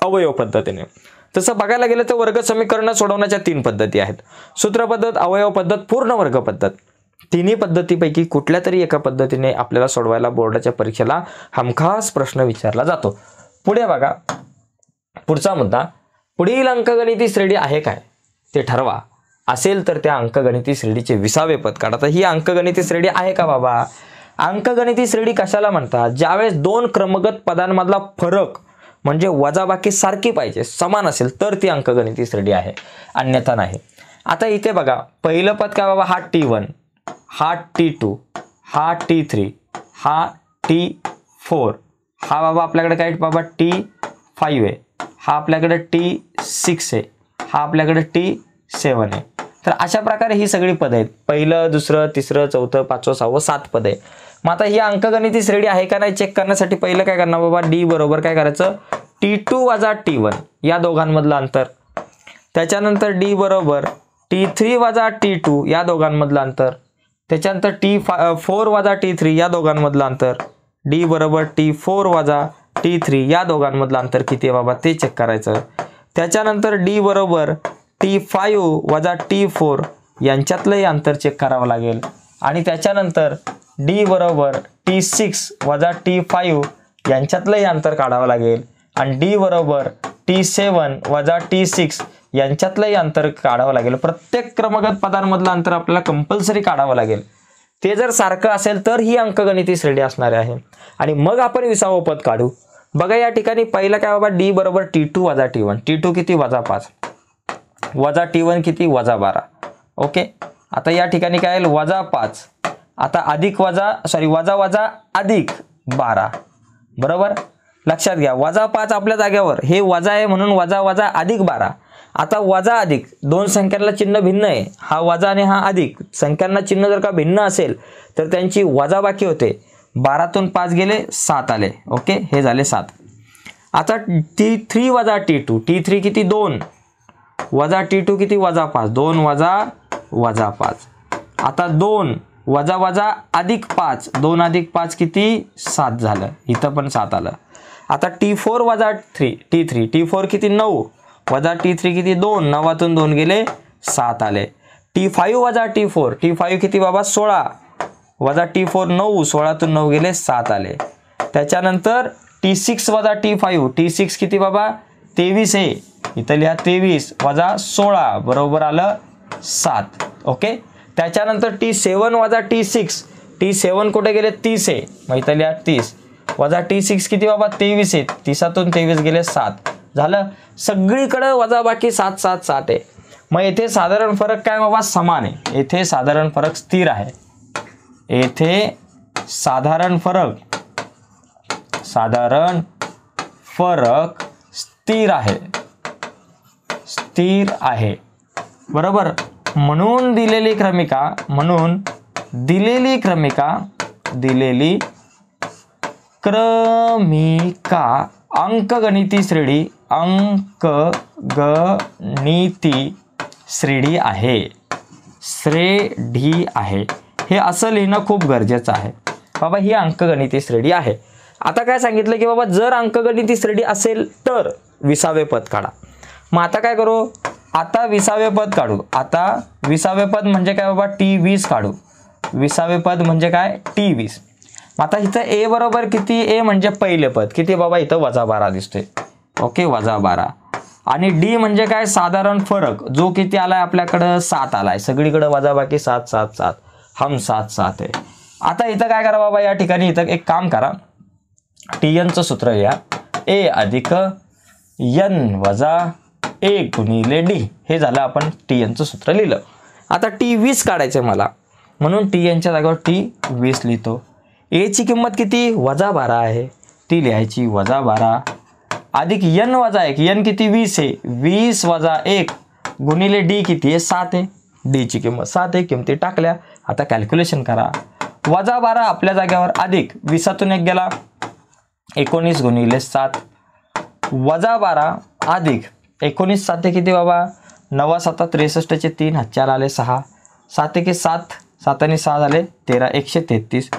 अवयव पद्धतीने. तसं बघायला गेलं तर वर्ग समीकरण सोडवण्याच्या 3 पद्धती आहेत. सूत्र पद्धत, अवयव पद्धत, पूर्ण वर्ग पद्धत. तिन्ही पद्धतीपैकी कुठल्या तरी एका पद्धतीने आपल्याला सोडवायला बोर्डाच्या परीक्षेला हमखास प्रश्न विचारला जातो. पुढे बघा पुढचा मुद्दा, पुढील अंकगणिती श्रेणी आहे काय ते ठरवा. असेल तर त्या अंकगणिती श्रेणीचे 20वे पद काढा. तर ही अंकगणिती श्रेणी आहे का बाबा? अंकगणिती श्रेणी कशाला म्हणतात? ज्यावेळेस 2 क्रमगत पदांमधला फरक म्हणजे वजाबाकी सारखी पाहिजे समान असेल तर ती अंकगणिती श्रेणी आहे अन्यथा नाही. आता इथे बघा पहिलं पद काय बाबा? हा T1 हा T2 हा T3 हा T4 हा बाबा आपल्याकडे काय बाबा T5 आहे. हा आपल्याकडे T6 आहे. हा आपल्याकडे T7 आहे. तर अशा प्रकारे ही सगळी पद आहेत. पहिलं दुसरं तिसरं चौथं पाचवं सहावं 7 पद आहे. मग आता ही अंकगणिती श्रेणी आहे का नाही चेक करण्यासाठी पहिलं काय करणार बाबा? D बरोबर काय करायचं? T2 वजा T1 या दोघांमधलं अंतर. त्याच्यानंतर D बरोबर T3 वजा T2 या दोघांमधलं अंतर. त्याच्यानंतर T4 वजा T3 या दोघांमधलं अंतर. D बरोबर T4 वजा T3 या दोघांमधलं अंतर किती आहे बाबा ते चेक करायचं. त्याच्यानंतर D बरोबर T5 वजा T4 यांच्यातलंही अंतर चेक करावं लागेल. आणि त्याच्यानंतर D बरोबर T6 वजा T5 यांच्यातलंही अंतर काढावं लागेल. आणि D बरोबर T7 वजा T6 यांच्यातलंही अंतर काढावं लागेल. प्रत्येक क्रमगत पदांमधलं अंतर आपल्याला कंपल्सरी काढावं लागेल. ते जर सारखं असेल तर ही अंकगणिती श्रेणी असणार आहे. आणि मग आपण 20वं पद काढू. बघा या ठिकाणी पहिला काय बाबा? D बरोबर T2 वजा T1. T2 किती? वजा 5 वजा T1 किती? वजा 12. ओके. आता या ठिकाणी काय आहे? वजा 5. आता अधिक वजा वजा वजा अधिक 12 बरोबर. लक्षात घ्या वजा 5 आपल्या जागेवर हे वजा आहे म्हणून वजा वजा अधिक 12. आता वजा अधिक दोन संख्यांना चिन्ह भिन्न आहे. हा वजा आणि हा अधिक संख्यांना चिन्ह जर का भिन्न असेल तर त्यांची वजाबाकी होते. 12तून 5 गेले 7 आले. ओके हे झाले 7. आता T3 वजा T2. T3 किती? 2 वजा T2 किती? वजा 5. 2 वजा वजा 5. आता 2 वजा वजा अधिक 5. 2 अधिक 5 किती? 7 झालं. इथं पण 7 आलं. आता T4 वजा T3. T4 किती? 9 वजा T3 किती? 2. 9तून 2 गेले 7 आले. T5 वजा T4. T5 किती बाबा? 16 वजा T4 9. 16तून 9 गेले 7 आले. त्याच्यानंतर T6 वजा T5. T6 किती बाबा? 23 आहे. इथं लिहा 23 वजा 16 बरोबर आलं 7. ओके. त्याच्यानंतर T7 वजा T6. T7 कुठे गेले? 30 आहे. मग इथं लिहा 30 वजा T6 किती बाबा? 23 आहे. 30तून 23 गेले 7 झालं. सगळीकडे वजा बाकी 7 7 7 आहे. मग येथे साधारण फरक काय बाबा? समान आहे. येथे साधारण फरक स्थिर आहे. येथे साधारण फरक स्थिर आहे. स्थिर आहे बरोबर. म्हणून दिलेली क्रमिका अंकगणिती श्रेणी आहे. हे असं लिहिणं खूप गरजेचं आहे बाबा. ही अंकगणिती श्रेणी आहे. आता काय सांगितलं की बाबा जर अंकगणिती श्रेणी असेल तर 20वे पद काढा. मग आता काय करू? आता 20वे पद काढू. आता 20वे पद म्हणजे काय बाबा? T20 काढू. 20वे पद म्हणजे काय? T20. आता इथं ए बरोबर किती, ए म्हणजे पहिले पद किती बाबा, इथं -12 दिसतोय. ओके, -12. आणि डी म्हणजे काय, साधारण फरक जो किती आलाय आपल्याकडं 7 आलाय, सगळीकडे वजाबाकी 7 7 7, हम 7 7 आहे. आता इथं काय करा बाबा, या ठिकाणी इथं एक काम करा, TNचं सूत्र लिहा, ए अधिक n वजा 1 गुणिले डी. हे झालं, आपण TNचं सूत्र लिहिलं. आता T20 काढायचं मला, म्हणून TNच्या जागेवर T20 लिहितो. ए ची किंमत किती, -12 आहे, ती लिहायची -12 अधिक n वजा 1, n किती 20 आहे, 20 वजा 1 गुणिले डी किती आहे, 7 आहे, डी ची किंमत 7 आहे, किमती टाकल्या. आता कॅल्क्युलेशन करा, -12 आपल्या जागेवर अधिक 20तून 1 गेला, 19 गुणिले 7 -12 अधिक 19 7 किती बाबा, 9 7 63चे 3 हातचार आले 6, 7 1 7, 7 आणि 6 झाले 13, 133.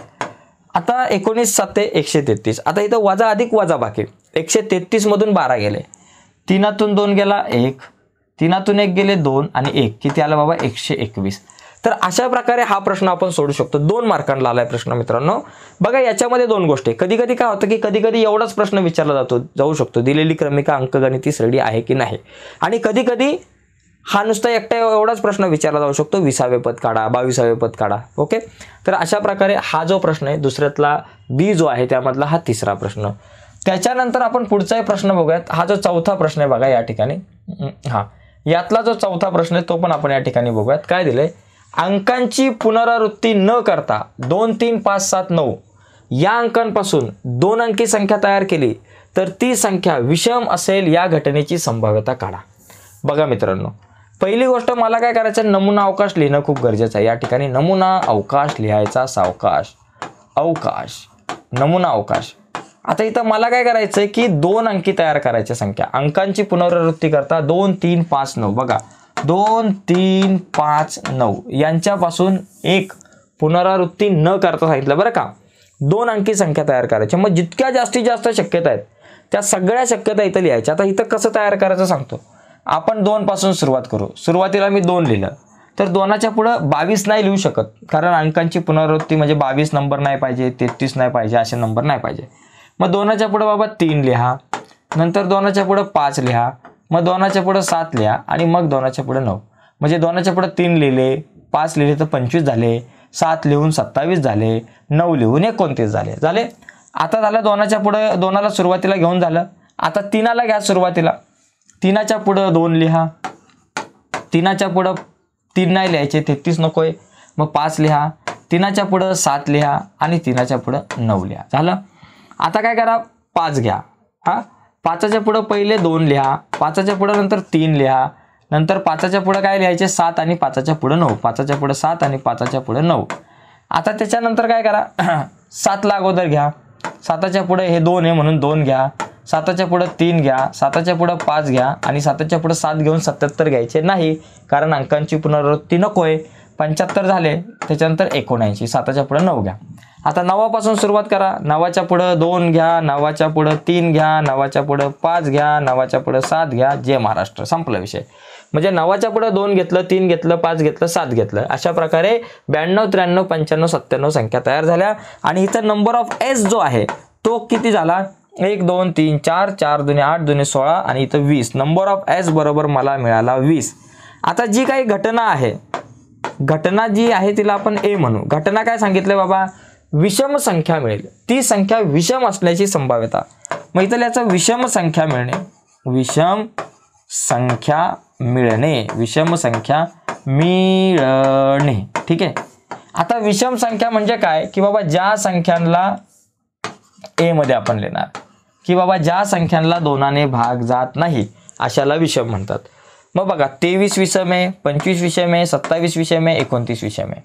आता 19 7 133. आता इथं वजा अधिक वजा बाकी, 133 मधून 12 गेले, 3तून 2 गेला 1, 3तून 1 गेले 2 आणि 1 किती आला बाबा, 121. तर अशा प्रकारे हा प्रश्न आपण सोडू शकतो. 2 मार्कांना आलाय प्रश्न मित्रांनो. बघा याच्यामध्ये 2 गोष्टी, कधी कधी काय होतं की कधी कधी एवढाच प्रश्न विचारला जाऊ शकतो, दिलेली क्रमिका अंकगणिती सरळी आहे की नाही, आणि कधी कधी हा नुसता एकटा एवढाच प्रश्न विचारला जाऊ शकतो, 20वे पद काढा, 22वे पद काढा. ओके, तर अशा प्रकारे हा जो प्रश्न आहे दुसऱ्यातला बी जो आहे त्यामधला हा तिसरा प्रश्न. त्याच्यानंतर आपण पुढचाही प्रश्न बघूयात. हा जो चौथा प्रश्न आहे बघा या ठिकाणी, यातला जो चौथा प्रश्न आहे तो पण आपण या ठिकाणी बघूयात. काय दिलंय, अंकांची पुनरावृत्ती न करता 2 3 5 7 9 या अंकांपासून 2 अंकी संख्या तयार केली तर ती संख्या विषम असेल या घटनेची संभाव्यता काढा. बघा मित्रांनो, पहिली गोष्ट मला काय करायचं, नमुना अवकाश लिहिणं खूप गरजेचं आहे. या ठिकाणी नमुना अवकाश लिहायचा, सावकाश, अवकाश, नमुना अवकाश. आता इथं मला काय करायचं आहे की 2 अंकी तयार करायच्या संख्या, अंकांची पुनरावृत्ती करता 2 3 5 9, बघा 2 3 5 9 यांच्यापासून एक पुनरावृत्ती न करता सांगितलं बरं का. 2 अंकी संख्या तयार करायची, मग जितक्या जास्तीत जास्त शक्यता आहेत त्या सगळ्या शक्यता इथं लिहायच्या. आता इथं कसं तयार करायचं सांगतो. आपण 2 पासून सुरुवात करू. सुरुवातीला मी 2 लिहिलं, तर 2च्या पुढं 22 नाही लिहू शकत, कारण अंकांची पुनरावृत्ती म्हणजे 22 नंबर नाही पाहिजे, 33 नाही पाहिजे, असे नंबर नाही पाहिजे. मग 2च्या पुढं बाबा 3 लिहा, नंतर 2च्या पुढं 5 लिहा, मग 2च्या पुढं 7 लिहा, आणि मग 2च्या पुढं 9. म्हणजे 2च्या पुढं 3 लिहिले, 5 लिहिले तर 25 झाले, 7 लिहून 27 झाले, 9 लिहून 29 झाले. आता झालं 2च्या पुढं, 2ला सुरुवातीला घेऊन झालं. आता 3ला घ्या सुरुवातीला, 3च्या पुढं 2 लिहा, 3च्या पुढं 3 नाही लिहायचे, 33 नकोय, मग 5 लिहा, 3च्या पुढं 7 लिहा, आणि 3च्या पुढं 9 लिहा. झालं. आता काय करा, 5 घ्या, 5च्या पुढं पहिले 2 लिहा, 5च्या पुढं नंतर 3 लिहा, नंतर 5च्या पुढं काय लिहायचे, 7 आणि 5च्या पुढं 9, 5च्या पुढं 7 आणि 5च्या पुढं 9. आता त्याच्यानंतर काय करा, 7ला अगोदर घ्या, 7च्या पुढं हे 2 आहे म्हणून 2 घ्या, 7च्या पुढं 3 घ्या, 7च्या पुढं 5 घ्या, आणि 7च्या पुढं 7 घेऊन 77 घ्यायचे नाही, कारण अंकांची पुनरावृत्ती नकोय. 75 झाले, त्याच्यानंतर 79, 7च्या पुढं 9 घ्या. आता 9 पासून सुरुवात करा. 9च्या पुढं 2 घ्या, 9च्या पुढं 3 घ्या, 9च्या पुढं 5 घ्या, 9च्या पुढं 7 घ्या. जय महाराष्ट्र, संपला विषय. म्हणजे 9च्या पुढं 2 घेतलं, 3 घेतलं, 5 घेतलं, 7 घेतलं. अशा प्रकारे 92 93 95 97 संख्या तयार झाल्या. आणि इथं नंबर ऑफ एस जो आहे तो किती झाला, 1 2 3 4, 4 2 8 2 16, आणि इथं 20. नंबर ऑफ एस बरोबर मला मिळाला 20. आता जी काही घटना आहे, घटना जी आहे तिला आपण ए म्हणू. घटना काय सांगितलं बाबा, विषम संख्या मिळेल, ती संख्या विषम असण्याची संभाव्यता. मग इथं याचा विषम संख्या मिळणे, विषम संख्या मिळणे, विषम संख्या मिळणे. ठीक आहे. आता विषम संख्या म्हणजे काय की बाबा ज्या संख्यांना ए मध्ये आपण लिहिणार, की बाबा ज्या संख्यांना 2ने भाग जात नाही अशाला विषम म्हणतात. मग बघा 23 विषम आहे, 25 विषम आहे, 27 विषम आहे, 29 विषम आहे,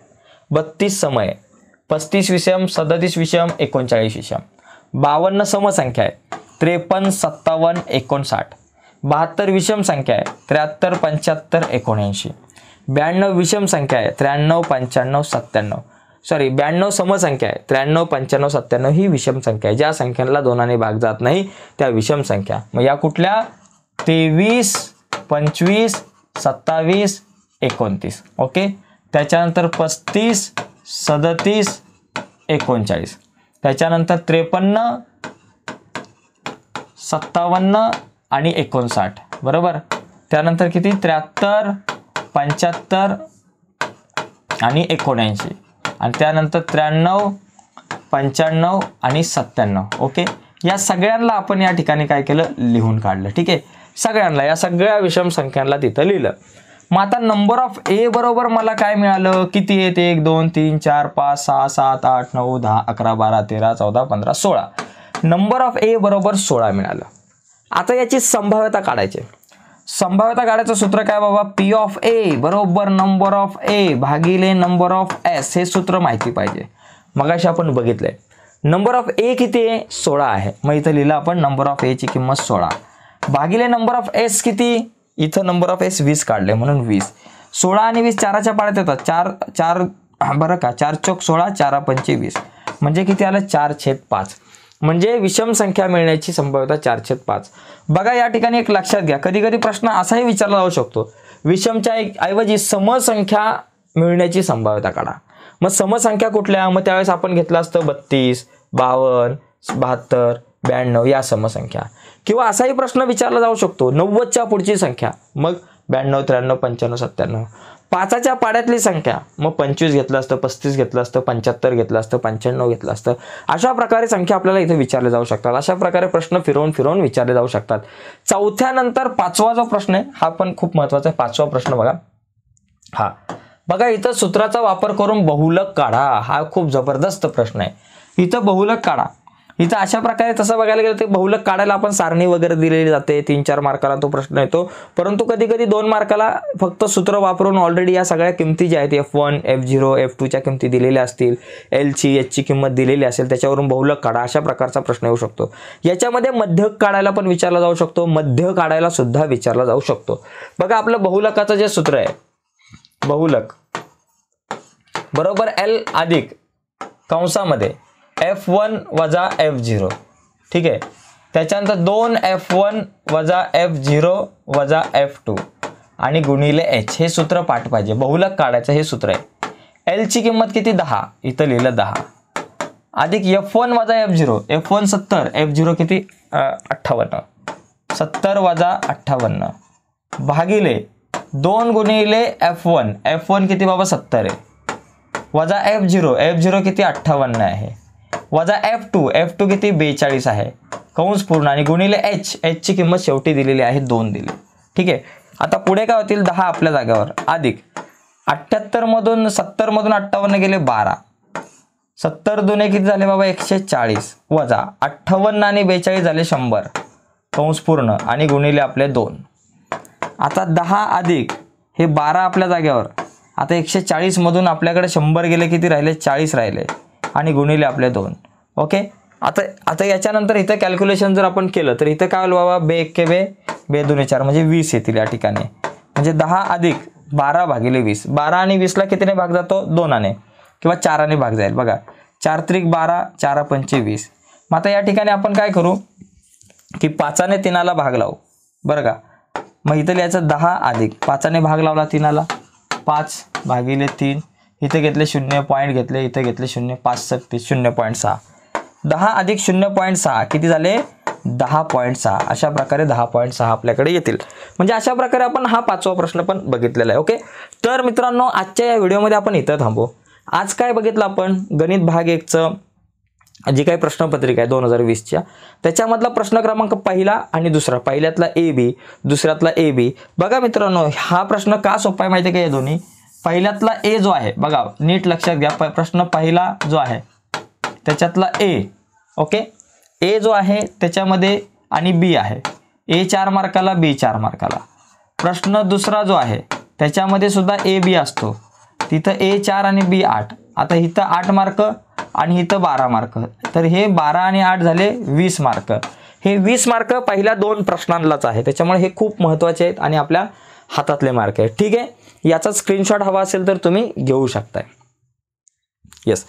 32 सम आहे, 35 विषम, 37 विषम, 39 विषम, 52 समसंख्या आहे, 53 57 59, 72 विषम संख्या आहे, 73 75 79, 92 विषम संख्या आहे, 93 95 97, सॉरी 92 समसंख्या आहे, 93 95 97 ही विषम संख्या आहे. ज्या संख्यांना 2ने भाग जात नाही त्या विषम संख्या. मग या कुठल्या, 23 25 27 29. ओके. त्याच्यानंतर 35 37 39. त्याच्यानंतर 53, 57 आणि 59 बरोबर. त्यानंतर किती 73, 75 आणि 79 आणि त्यानंतर 93, 95 आणि 97. ओके, या सगळ्यांना आपण या ठिकाणी काय केलं, लिहून काढलं. ठीक आहे, सगळ्यांना, या सगळ्या विषम संख्यांना तिथं लिहिलं. मग आता नंबर ऑफ ए बरोबर मला काय मिळालं, किती आहेत, 1 2 3 4 5 6 7 8 9 10 11 12 13 14 15 16. नंबर ऑफ ए बरोबर 16 मिळालं. आता याची संभाव्यता काढायची. संभाव्यता काढायचं सूत्र काय बाबा, पी ऑफ ए बरोबर नंबर ऑफ ए भागिले नंबर ऑफ एस. हे सूत्र माहिती पाहिजे. मगाशी आपण बघितलंय नंबर ऑफ ए किती आहे, 16 आहे. मग इथं लिहिलं आपण नंबर ऑफ ए ची किंमत 16 भागिले नंबर ऑफ एस किती, इथं नंबर ऑफ एस 20 काढले म्हणून 20. 16 आणि 20 4च्या पाड्यात येतात. 4 बरं का, 4 चौक 16 4 पंचे 20 म्हणजे किती आलं, 4/5. म्हणजे विषम संख्या मिळण्याची संभाव्यता 4/5. बघा या ठिकाणी एक लक्षात घ्या, कधी कधी प्रश्न असाही विचारला जाऊ शकतो, विषमच्या ऐवजी समसंख्या मिळण्याची संभाव्यता काढा. मग समसंख्या कुठल्या, मग त्यावेळेस आपण घेतलं असतं 32, 52, 72, 92 या समसंख्या. किंवा असाही प्रश्न विचारला जाऊ शकतो 90च्या पुढची संख्या, मग 92, 93, 95, 97. 5च्या पाड्यातली संख्या, मग 25 घेतलं असतं, 35 घेतलं असतं, 75 घेतलं असतं, 95 घेतलं असतं. अशा प्रकारे संख्या आपल्याला इथे विचारले जाऊ शकतात. अशा प्रकारे प्रश्न फिरवून फिरवून विचारले जाऊ शकतात. चौथ्यानंतर 5वा जो प्रश्न आहे हा पण खूप महत्त्वाचा आहे. 5वा प्रश्न बघा, हा बघा इथं सूत्राचा वापर करून बहुलक काढा. हा खूप जबरदस्त प्रश्न आहे. इथं बहुलक काढा. इथं अशा प्रकारे तसं बघायला गेलं ते बहुलक काढायला आपण सारणी वगैरे दिलेली जाते. 3-4 मार्काला तो प्रश्न येतो. परंतु कधी कधी 2 मार्काला फक्त सूत्र वापरून ऑलरेडी या सगळ्या किमती ज्या आहेत F1, F0, F2च्या किमती दिलेल्या असतील, L ची H ची किंमत दिलेली असेल, त्याच्यावरून बहुलक काढा अशा प्रकारचा प्रश्न येऊ शकतो. याच्यामध्ये मध्यक काढायला पण विचारला जाऊ शकतो, मध्य काढायला सुद्धा विचारला जाऊ शकतो. बघा आपलं बहुलकाचं जे सूत्र आहे, बहुलक बरोबर L अधिक कंसामध्ये F1 वजा F0. ठीक आहे, त्याच्यानंतर 2F1 वजा F0 वजा F2 आणि गुणिले H. हे सूत्र पाठ पाहिजे. बहुलक काढायचं हे सूत्र आहे. L ची किंमत किती 10, इथं लिहिलं 10 अधिक F1 वजा F0. F1 70, F0 किती 58. 70 वजा 58 भागिले 2 गुणिले F1. F1 किती बाबा 70 आहे, वजा F0. F0 किती 58 आहे, वजा F2 किती 42 आहे, कंस पूर्ण आणि गुणिले H. H ची किंमत शेवटी दिलेली आहे 2 दिली. ठीक आहे, आता पुढे काय होतील 10 आपल्या जागेवर अधिक 78 मधून 70 मधून 58 गेले 12. 70 दुने किती झाले बाबा 140 वजा 58 आणि 42 झाले 100 कंस पूर्ण आणि गुणिले आपले 2. आता 10 अधिक हे 12 आपल्या जागेवर. आता 140 मधून आपल्याकडे 100 गेले, किती राहिले 40 राहिले आणि गुणिले आपले 2. ओके, आता याच्यानंतर इथं कॅल्क्युलेशन जर आपण केलं तर इथं काय होईल बाबा, 2 1 बे 2 2 4 म्हणजे 20 येतील या ठिकाणी. म्हणजे 10 अधिक 12 भागिले 20. 12 आणि 20ला कितीने भाग जातो, 2 किंवा 4 भाग जाईल. बघा 4 त्रिक 12, 4 पंचे 20. मग आता या ठिकाणी आपण काय करू की 5ने 3ला भाग लावू. बरं का, मग इथं लिहायचं 10 अधिक 5ने भाग लावला 3ला, 5 भागिले 3. इथे घेतले 0 पॉईंट घेतले, इथे घेतले 0, 5 36 0.6. 10 अधिक 0.6 किती झाले 10.6. अशा प्रकारे 10.6 आपल्याकडे येतील. म्हणजे अशा प्रकारे आपण हा 5वा प्रश्न पण बघितलेला आहे. ओके, तर मित्रांनो आजच्या या व्हिडिओमध्ये आपण इथं थांबू. आज काय बघितलं आपण, गणित भाग 1चं जी काही प्रश्नपत्रिका आहे 2020च्या, त्याच्यामधला प्रश्न क्रमांक पहिला आणि दुसरा. पहिल्यातला AB, दुसऱ्यातला AB. बघा मित्रांनो हा प्रश्न का सोपा आहे माहिती आहे का, हे दोन्ही. पहिल्यातला A जो आहे बघा नीट लक्षात घ्या, प्रश्न पहिला जो आहे त्याच्यातला A. ओके, A जो आहे त्याच्यामध्ये आणि B आहे. A 4 मार्काला, B 4 मार्काला. प्रश्न दुसरा जो आहे त्याच्यामध्ये सुद्धा AB असतो. तिथं A 4 आणि B 8. आता इथं 8 मार्क आणि इथं 12 मार्क. तर हे 12 आणि 8 झाले 20 मार्क. हे 20 मार्क पहिल्या 2 प्रश्नांलाच आहे. त्याच्यामुळे हे खूप महत्त्वाचे आहेत आणि आपल्या हातातले मार्क आहेत. ठीक आहे, याचा स्क्रीनशॉट हवा असेल तर तुम्ही घेऊ शकताय. येस,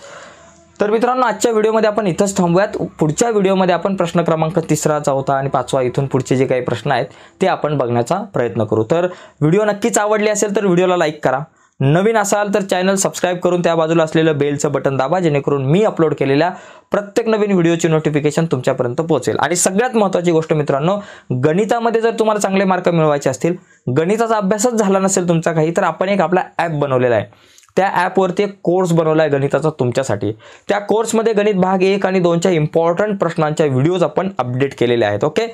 तर मित्रांनो आजच्या व्हिडिओमध्ये आपण इथंच थांबूयात. पुढच्या व्हिडिओमध्ये आपण प्रश्न क्रमांक 3, 4 आणि 5 इथून पुढचे जे काही प्रश्न आहेत ते आपण बघण्याचा प्रयत्न करू. तर व्हिडिओ नक्कीच आवडली असेल तर व्हिडिओला लाईक करा. नवीन असाल तर चॅनल सबस्क्राईब करून त्या बाजूला असलेलं बेलचं बटन दाबा, जेणेकरून मी अपलोड केलेल्या प्रत्येक नवीन व्हिडिओची नोटिफिकेशन तुमच्यापर्यंत पोहोचेल। आणि सगळ्यात महत्त्वाची गोष्ट मित्रांनो, गणितामध्ये जर तुम्हाला चांगले मार्क मिळवायचे असतील, गणिताचा अभ्यासच झाला नसेल तुमचा काही, तर आपण एक आपला ॲप बनवलेला आहे। त्या ॲपवरती एक कोर्स बनवला आहे गणिताचा तुमच्यासाठी। त्या कोर्समध्ये गणित भाग 1 आणि 2च्या इम्पॉर्टंट प्रश्नांच्या व्हिडिओज आपण अपडेट केलेले आहेत। ओके,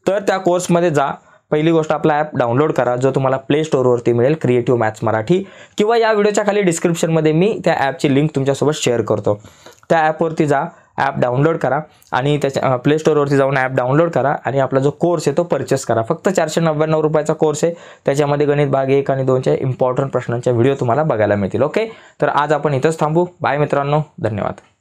तर त्या कोर्समध्ये जा। पहिली गोष्ट, आपला ॲप डाउनलोड करा, जो तुम्हाला प्ले स्टोअरवरती मिळेल, क्रिएटिव्ह मॅथ्स मराठी, किंवा या व्हिडिओच्या खाली डिस्क्रिप्शनमध्ये मी त्या ॲपची लिंक तुमच्यासोबत शेअर करतो। त्या ॲपवरती जा, ॲप डाउनलोड करा आणि त्याच्या प्ले स्टोअरवरती जाऊन ॲप डाउनलोड करा आणि आपला जो कोर्स आहे तो परचेस करा। फक्त 499 रुपयाचा कोर्स आहे। त्याच्यामध्ये गणित भाग 1 आणि 2च्या इम्पॉर्टंट प्रश्नांच्या व्हिडिओ तुम्हाला बघायला मिळतील। ओके, तर आज आपण इथंच थांबू। बाय मित्रांनो, धन्यवाद।